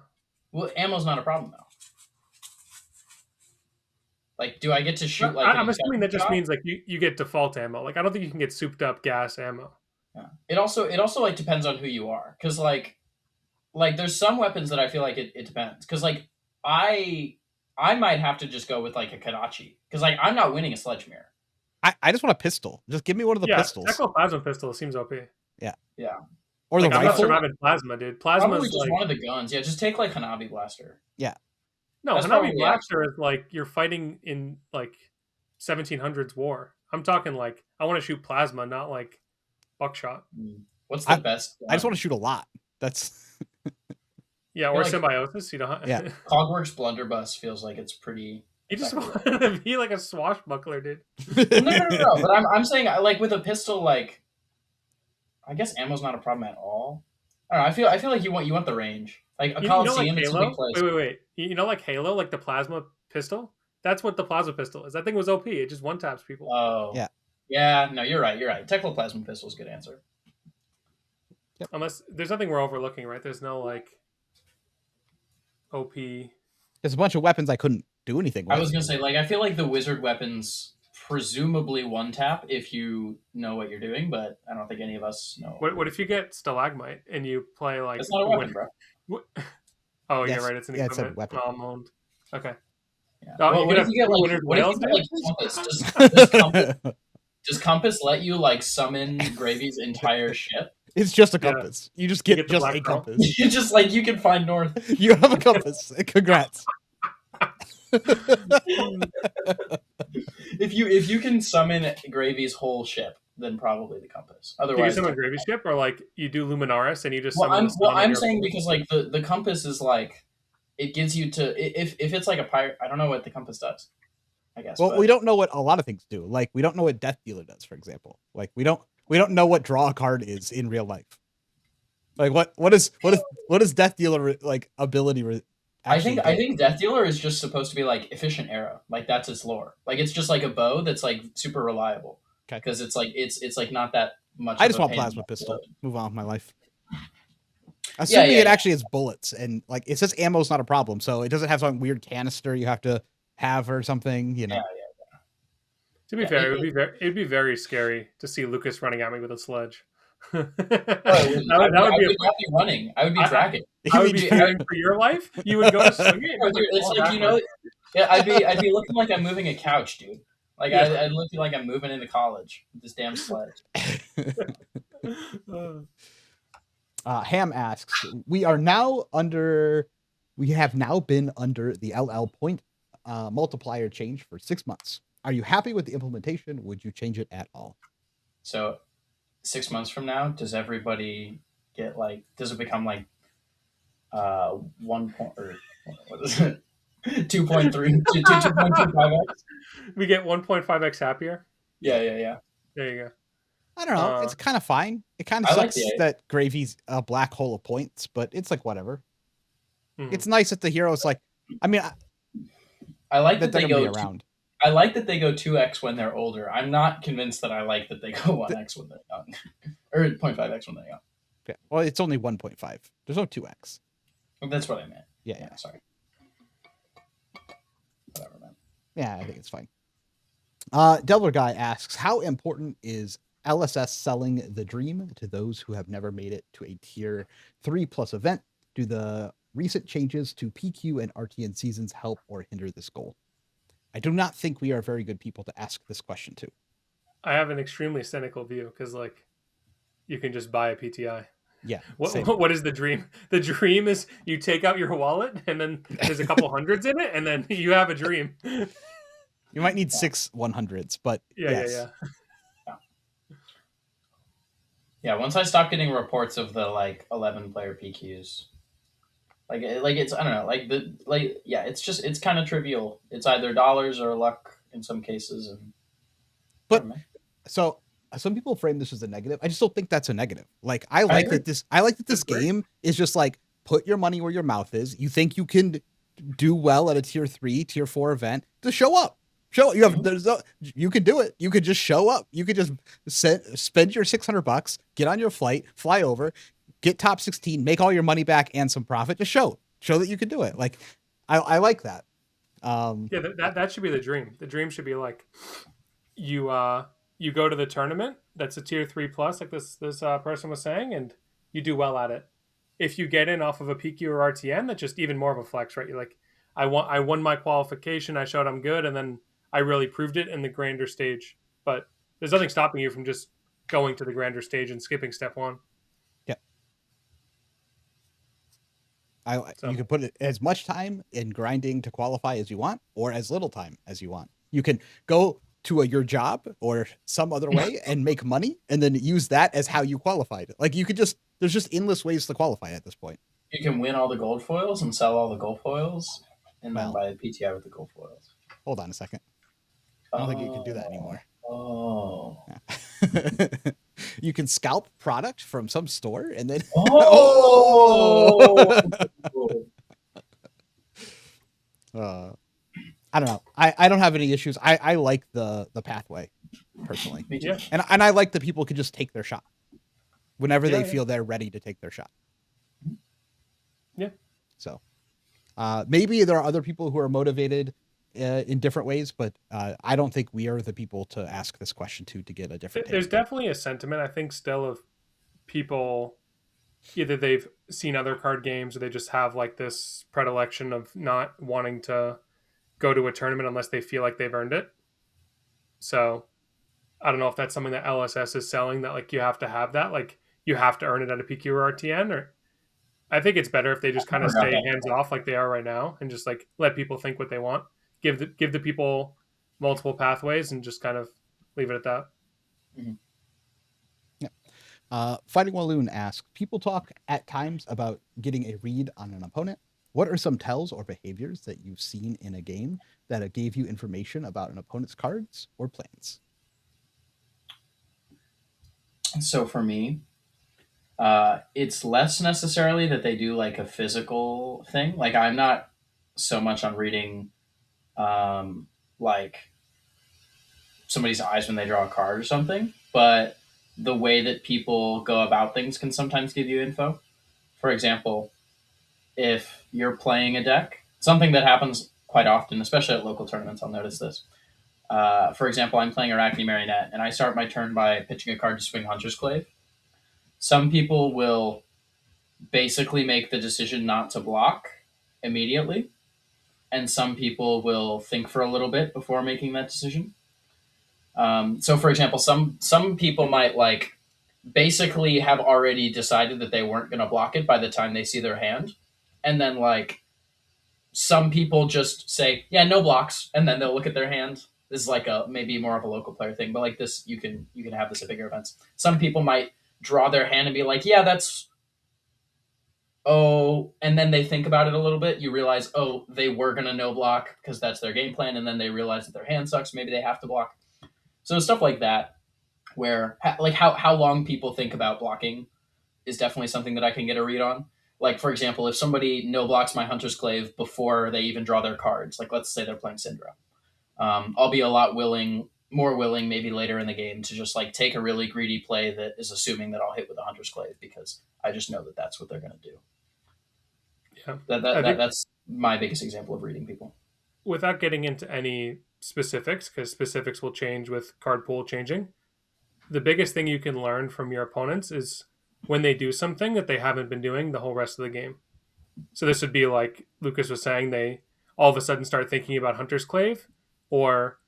Well, ammo's not a problem though. Like, do I get to shoot like? I'm an assuming that just shot? means like you get default ammo. Like I don't think you can get souped up gas ammo. Yeah. It also like depends on who you are, because like there's some weapons that I feel like it depends, because like I I might have to just go with like a Kadachi because like I'm not winning a Sledge Mirror. I just want a pistol. Just give me one of the pistols. Plasma pistol seems OP. Yeah. Or like, the I'm rifle. not surviving plasma, dude. Plasma's Probably just like one of the guns. Yeah, just take like Hanabi Blaster. Yeah. No, That's Hanabi probably Blaster is like you're fighting in like 1700s war. I'm talking like I want to shoot plasma, not like buckshot. What's the best gun? I just want to shoot a lot. That's Yeah, or like- symbiosis. You know, Yeah. Cogworks Blunderbuss feels like it's pretty. you just effective. want to be like a swashbuckler, dude. No. But I'm saying like with a pistol, like I guess ammo's not a problem at all. I don't know. I feel like you want the range. Like a You know, like Coliseum, it's a big Halo. place. Wait. You know, like Halo, like the plasma pistol. That's what the plasma pistol is. That thing was OP. It just one taps people. Oh. Yeah. Yeah. No, you're right. Technoplasma pistol is a good answer. Unless there's nothing we're overlooking, right? There's no like OP. there's a bunch of weapons I couldn't do anything with. I was gonna say like I feel like the wizard weapons presumably one tap if you know what you're doing, but I don't think any of us know. What if you get stalagmite and you play like? That's not a weapon, bro. Oh Yes. yeah, right. It's an Yeah, it's a equipment. weapon. Owned. Okay. Yeah. Oh, Well, you what could if you get have like Winter's what if you Whales get then? like compass? Does compass let you like summon Gravy's entire ship? It's just a Yeah. compass. You just get, get the just black a pearl. compass. You just like you can find north. You have a compass. Congrats. If you can summon Gravy's whole ship, then probably the compass. Do you Otherwise, summon Gravy Ship or like you do Luminaris and you just well, summon? the sun on I'm your- saying because like the compass is like it gives you to if it's like a pirate. I don't know what the compass does. I guess. Well, but- we don't know what a lot of things do. Like we don't know what Death Dealer does, for example. Like we don't know what draw a card is in real life. Like what is Death Dealer like ability? I think Death Dealer is just supposed to be like efficient arrow. Like that's its lore. Like it's just like a bow that's like super reliable. Okay. Because it's like not that much. I of just a want pain in plasma the pistol. butt. Move on with my life. Assuming it yeah. actually has bullets and like it says ammo's not a problem, so it doesn't have some weird canister you have to have or something. You know. Yeah. To be Yeah, fair, it'd be very scary to see Lucas running at me with a sledge. Oh, that I would be. would not be running. I would be dragging. I would be fearing for your life. You would go to swing it. No, dude, it's like yeah. I'd be looking like I'm moving a couch, dude. Like Yeah. I'd look like I'm moving into college with this damn sledge. Ham asks, we have now been under the LL point multiplier change for 6 months. Are you happy with the implementation? Would you change it at all? So 6 months from now, does everybody get like? Does it become like 1 point or what is it? 2.3 to 2.25x? We get 1.5x happier. Yeah. There you go. I don't know. It's kind of fine. It kind of I like sucks the- that Gravy's a black hole of points, but it's like whatever. Mhm. It's nice that the heroes like. I mean, I like that that they're they gonna go. be around. I like that they go 2x when they're older. I'm not convinced that I like that they go 1x when they're young, or 0.5x when they're young. Okay. Well, it's only 1.5. There's no 2x. That's what I meant. Yeah. Yeah, sorry. Whatever, man. Yeah, I think it's fine. Delver Guy asks, how important is LSS selling the dream to those who have never made it to a tier 3+ event? Do the recent changes to PQ and RTN seasons help or hinder this goal? I do not think we are very good people to ask this question to. I have an extremely cynical view because, like, you can just buy a PTI. Yeah. What, same. what is the dream? The dream is you take out your wallet and then there's a couple hundreds in it, and then you have a dream. You might need 6 100s, but yes. Yeah. Yeah, once I stop getting reports of the like 11 player PQs, like it's I don't know, it's kind of trivial. It's either dollars or luck in some cases, and But so some people frame this as a negative. I just don't think that's a negative. Like I like agree. that this Agree. game is just like put your money where your mouth is. You think you can do well at a tier 3, tier 4 event, to show up. You could do it. You could just show up. You could just spend your $600, get on your flight, fly over, get top 16, make all your money back and some profit. Just show that you can do it. Like I like that. Yeah, that should be the dream. The dream should be like you go to the tournament that's a tier 3+, like this person was saying, and you do well at it. If you get in off of a PQ or RTN, that's just even more of a flex, right? You're like, I won my qualification. I showed I'm good, and then I really proved it in the grander stage. But there's nothing stopping you from just going to the grander stage and skipping step 1. Yeah. So You can put as much time in grinding to qualify as you want, or as little time as you want. You can go to your job or some other way and make money, and then use that as how you qualified. Like you could there's just endless ways to qualify at this point. You can win all the gold foils and sell all the gold foils, and then Well, buy the PTI with the gold foils. hold on a second. I don't think you can do that anymore. Oh. You can scalp product from some store and then. Oh. I don't know. I don't have any issues. I like the pathway personally. Me too. yeah, And I like that people could just take their shot whenever they feel they're ready to take their shot. Yeah. So maybe there are other people who are motivated in different ways, but I don't think we are the people to ask this question to get a different take. There's definitely a sentiment, I think, still of people, either they've seen other card games or they just have like this predilection of not wanting to go to a tournament unless they feel like they've earned it. So I don't know if that's something that LSS is selling, that like you have to have that, like you have to earn it at a PQ or RTN, or I think it's better if they just kind of stay hands off like they are right now and just like let people think what they want. Give the people multiple pathways and just kind of leave it at that. Mm-hmm. Yeah. Fighting Walloon asks, people talk at times about getting a read on an opponent. What are some tells or behaviors that you've seen in a game that gave you information about an opponent's cards or plans? So for me, it's less necessarily that they do like a physical thing. Like I'm not so much on reading like somebody's eyes when they draw a card or something, but the way that people go about things can sometimes give you info. For example, if you're playing a deck, something that happens quite often, especially at local tournaments, I'll notice this. For example, I'm playing Arachne Marionette, and I start my turn by pitching a card to swing Hunter's Clave. Some people will basically make the decision not to block immediately, and some people will think for a little bit before making that decision. So, for example, some people might like basically have already decided that they weren't going to block it by the time they see their hand, and then like some people just say, "Yeah, no blocks," and then they'll look at their hand. This is like a maybe more of a local player thing, but like this, you can have this at bigger events. Some people might draw their hand and be like, "Yeah, that's." Oh, and then they think about it a little bit. You realize, oh, they were gonna no block because that's their game plan, and then they realize that their hand sucks. Maybe they have to block. So stuff like that, where like how long people think about blocking is definitely something that I can get a read on. Like for example, if somebody no blocks my Hunter's Clave before they even draw their cards, like let's say they're playing Syndra, I'll be a lot more willing, maybe later in the game, to just like take a really greedy play that is assuming that I'll hit with a Hunter's Clave because I just know that that's what they're gonna do. Yeah, That's my biggest example of reading people. Without getting into any specifics, because specifics will change with card pool changing, the biggest thing you can learn from your opponents is when they do something that they haven't been doing the whole rest of the game. So this would be like Lucas was saying, they all of a sudden start thinking about Hunter's Clave, or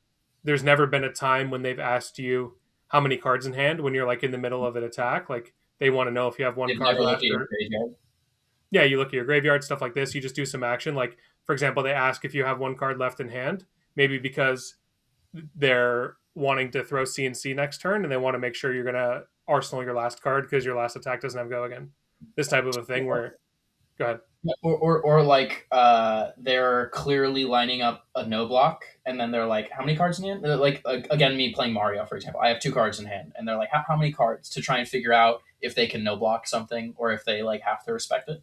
there's never been a time when they've asked you how many cards in hand when you're like in the middle of an attack. Like they want to know if you have one card left. Yeah, you look at your graveyard, stuff like this. You just do some action. Like, for example, they ask if you have one card left in hand, maybe because they're wanting to throw CNC next turn and they want to make sure you're going to arsenal your last card because your last attack doesn't have go again. This type of a thing where, go ahead. Or like they're clearly lining up a no block, and then they're like, how many cards in hand? Like, again, me playing Mario, for example, I have 2 cards in hand, and they're like, how many cards, to try and figure out if they can no block something or if they like have to respect it.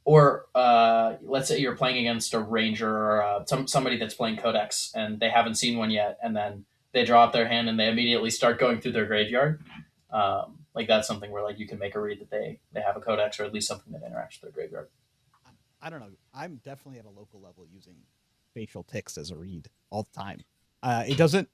Or let's say you're playing against a ranger or somebody that's playing Codex and they haven't seen one yet, and then they draw up their hand and they immediately start going through their graveyard. Like that's something where like you can make a read that they have a Codex or at least something that interacts with their graveyard. I don't know. I'm definitely at a local level using facial tics as a read all the time. It doesn't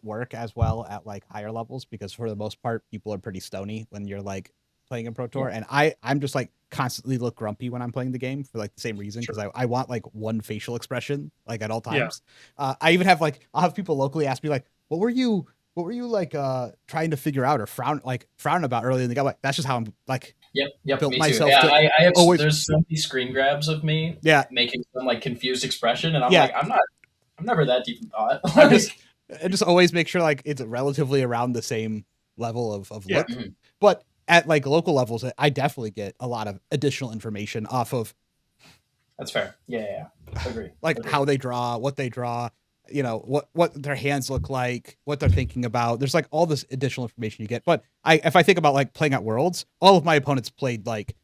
work as well at like higher levels because for the most part people are pretty stony when you're like playing in Pro Tour, and I'm just like constantly look grumpy when I'm playing the game for like the same reason, because I want like one facial expression like at all times. I even have like, I'll have people locally ask me like, what were you like trying to figure out or frown about earlier in the game? Like, that's just how I'm like Yep, built me too. myself Yeah, to I have always. there's so many screen grabs of me making some like confused expression, and I'm like, I'm never that deep in thought. I just always make sure like it's relatively around the same level of look. Mm-hmm. But at like local levels, I definitely get a lot of additional information off of. That's fair. Yeah. Agree. Like how they draw, what they draw, you know, what their hands look like, what they're thinking about. There's like all this additional information you get. But if I think about like playing at Worlds, all of my opponents played like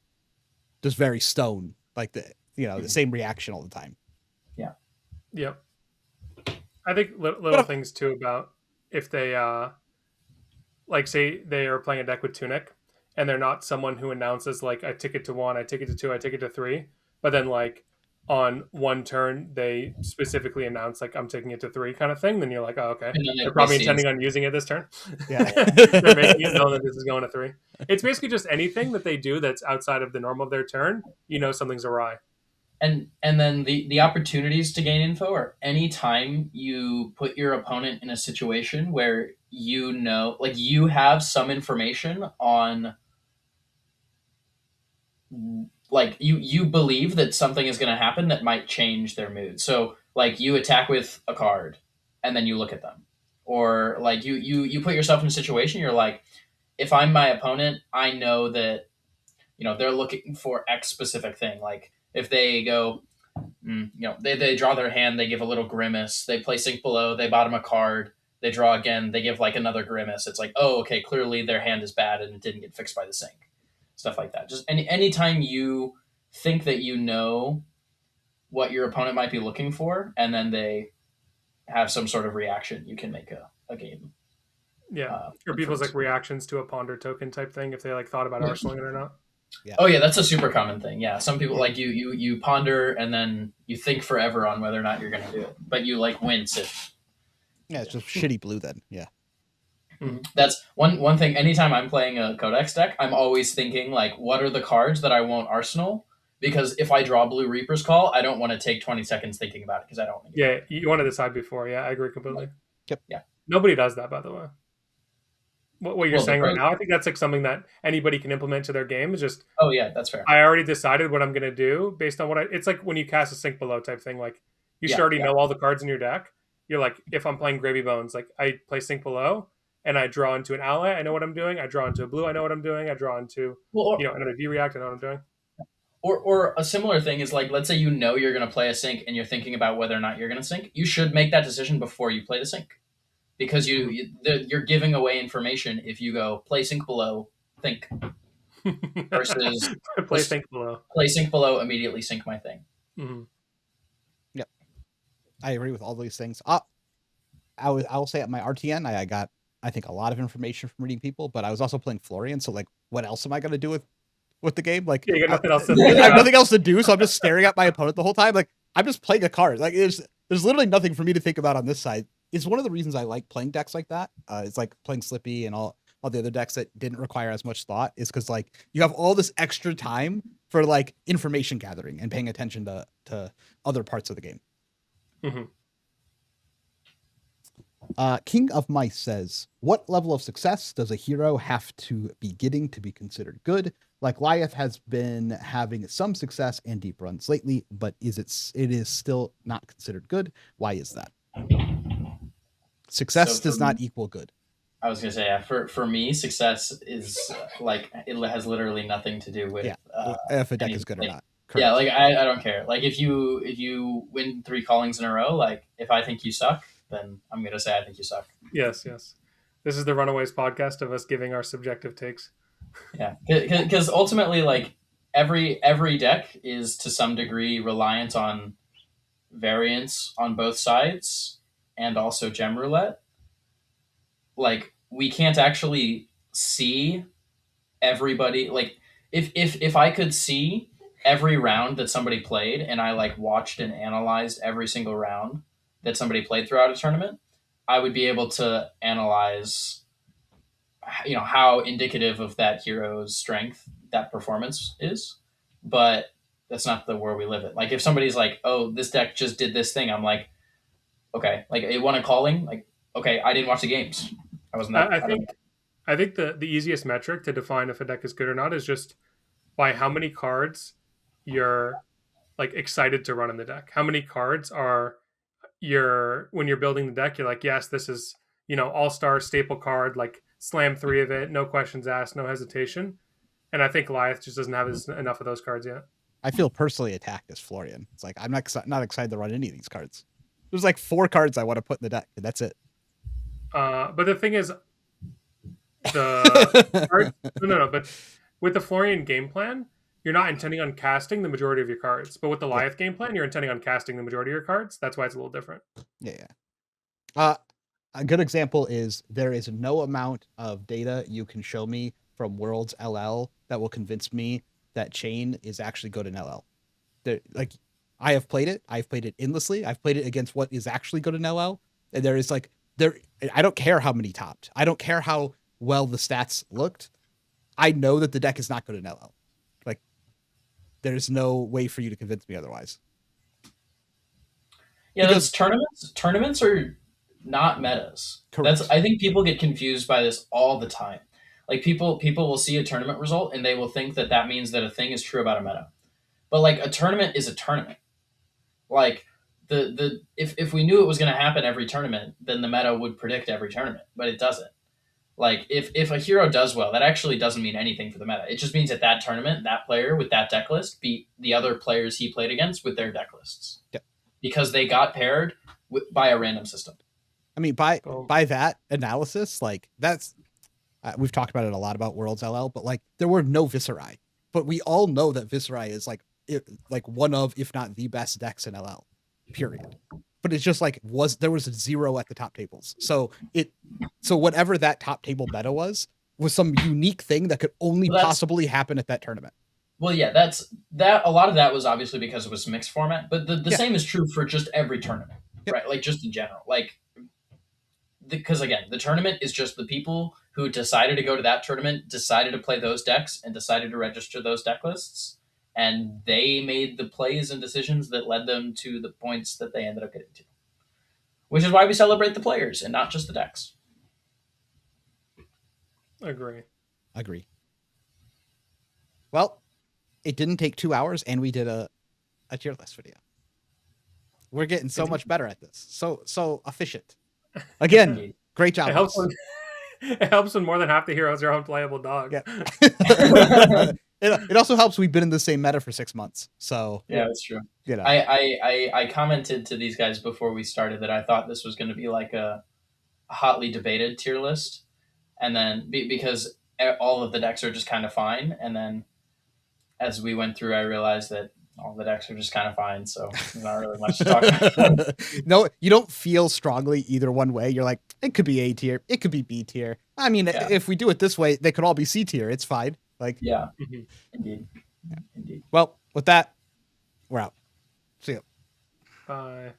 just very stone, like the same reaction all the time. Yeah. I think little things too about if they like say they are playing a deck with Tunic and they're not someone who announces like I tick it to 1, I tick it to 2, I tick it to 3, but then like on one turn they specifically announce like I'm taking it to 3 kind of thing, then you're like, oh, okay, they're probably intending on using it this turn. Yeah. They're making it know that this is going to 3. It's basically just anything that they do that's outside of the norm of their turn, you know, something's awry. And then the opportunities to gain info are anytime you put your opponent in a situation where you know, like you have some information on, like you believe that something is going to happen that might change their mood. So like you attack with a card and then you look at them, or like you put yourself in a situation, you're like, if I'm my opponent, I know that, you know, they're looking for X specific thing. Like if they go, you know, they draw their hand, they give a little grimace, they play sink below, they bottom a card, they draw again, they give like another grimace. It's like, oh, okay, clearly their hand is bad and it didn't get fixed by the sink. Stuff like that. Just anytime you think that you know what your opponent might be looking for, and then they have some sort of reaction, you can make a game. Yeah, or people's like reactions to a ponder token type thing, if they like thought about arsenaling it or not. Yeah. Oh yeah, that's a super common thing. Yeah, some people like you ponder and then you think forever on whether or not you're going to do it, but you like wince if. Yeah, it's just shitty blue then. Yeah. Mm-hmm. That's one thing. Anytime I'm playing a Codex deck, I'm always thinking like, what are the cards that I won't arsenal? Because if I draw Blue Reaper's Call, I don't want to take 20 seconds thinking about it because I don't. Yeah, you want to decide before. Yeah, I agree completely. Yep. Yeah. Nobody does that, by the way. What you're saying right now, I think that's like something that anybody can implement to their game. Is just, oh yeah, that's fair. I already decided what I'm going to do based on it's like when you cast a sink below type thing. Like you should already know all the cards in your deck. You're like, if I'm playing Gravy Bones, like I play sink below and I draw into an ally, I know what I'm doing. I draw into a blue, I know what I'm doing. I draw into another D-React, I know what I'm doing. Or a similar thing is like, let's say you know you're going to play a sink and you're thinking about whether or not you're going to sink. You should make that decision before you play the sink. Because you're giving away information if you go play sink below, think, versus play sink below, immediately sink my thing. Mm-hmm. Yep, I agree with all these things. I will say at my RTN, I got, I think, a lot of information from reading people, but I was also playing Florian, so like, what else am I going to do with the game? Like, you got nothing else to do. I have nothing else to do, so I'm just staring at my opponent the whole time. Like, I'm just playing a card. Like, there's literally nothing for me to think about on this side. It's one of the reasons I like playing decks like that. It's like playing Slippy and all the other decks that didn't require as much thought, is because like you have all this extra time for like information gathering and paying attention to other parts of the game. Mm-hmm. King of Mice says, what level of success does a hero have to be getting to be considered good? Like Lyeth has been having some success and deep runs lately, but it is still not considered good. Why is that? Success does not equal good. I was gonna say, yeah, for me, success is like, it has literally nothing to do with if a deck is good or not. Correct. Yeah, like I don't care. Like if you win 3 callings in a row, like if I think you suck, then I'm gonna say I think you suck. Yes. This is the Runaways podcast of us giving our subjective takes. Yeah, because ultimately, like every deck is to some degree reliant on variance on both sides, and also gem roulette. Like we can't actually see everybody. Like if I could see every round that somebody played, and I like watched and analyzed every single round that somebody played throughout a tournament, I would be able to analyze how indicative of that hero's strength that performance is, but that's not the world we live in. Like if somebody's like, oh, this deck just did this thing, I'm like, okay, like it won a calling, like okay, I didn't watch the games, I wasn't that, I I don't know. think the easiest metric to define if a deck is good or not is just by how many cards you're like excited to run in the deck. How many cards are when you're building the deck, you're like, yes, this is, all-star staple card, like slam 3 of it, no questions asked, no hesitation. And I think Goliath just doesn't have enough of those cards yet. I feel personally attacked as Florian. It's like I'm not excited to run any of these cards. There's like 4 cards I want to put in the deck, and that's it. But the thing is, the card, no, but with the Florian game plan, you're not intending on casting the majority of your cards. But with the Goliath game plan, you're intending on casting the majority of your cards. That's why it's a little different. Yeah. A good example is there is no amount of data you can show me from Worlds LL that will convince me that Chain is actually good in LL. Like I have played it. I've played it endlessly. I've played it against what is actually good in LL. And there is like I don't care how many topped. I don't care how well the stats looked. I know that the deck is not good in LL. Like there's no way for you to convince me otherwise. Yeah, because tournaments are not metas. Correct. I think people get confused by this all the time. Like people will see a tournament result and they will think that that means that a thing is true about a meta. But like a tournament is a tournament. Like if we knew it was going to happen every tournament, then the meta would predict every tournament, but it doesn't. Like if a hero does well, that actually doesn't mean anything for the meta. It just means at that tournament, that player with that deck list beat the other players he played against with their deck lists. Yep. Because they got paired by a random system. I mean, by that analysis, like that's we've talked about it a lot about Worlds LL, but like there were no Viserai, but we all know that Viserai is like one of, if not the best decks in LL, period. But it's just like there was a 0 at the top tables, so whatever that top table meta was some unique thing that could only possibly happen at that tournament. Well, yeah, that. A lot of that was obviously because it was mixed format, but the same is true for just every tournament, right? Like just in general, like because again, the tournament is just the people who decided to go to that tournament, decided to play those decks, and decided to register those deck lists, and they made the plays and decisions that led them to the points that they ended up getting to. Which is why we celebrate the players and not just the decks. Agree. Well, it didn't take 2 hours, and we did a tier list video. We're getting so much better at this. So efficient. Again, great job. It helps when more than half the heroes are unplayable dogs. Yeah. It also helps we've been in the same meta for 6 months. So yeah, that's true. You know. I commented to these guys before we started that I thought this was going to be like a hotly debated tier list, and then because all of the decks are just kind of fine, and then as we went through, I realized that all the decks are just kind of fine, so there's not really much to talk about. No, you don't feel strongly either one way. You're like, it could be A tier, it could be B tier. I mean, if we do it this way, they could all be C tier. It's fine. Like, yeah, indeed. Indeed. Well, with that, we're out. See you. Bye.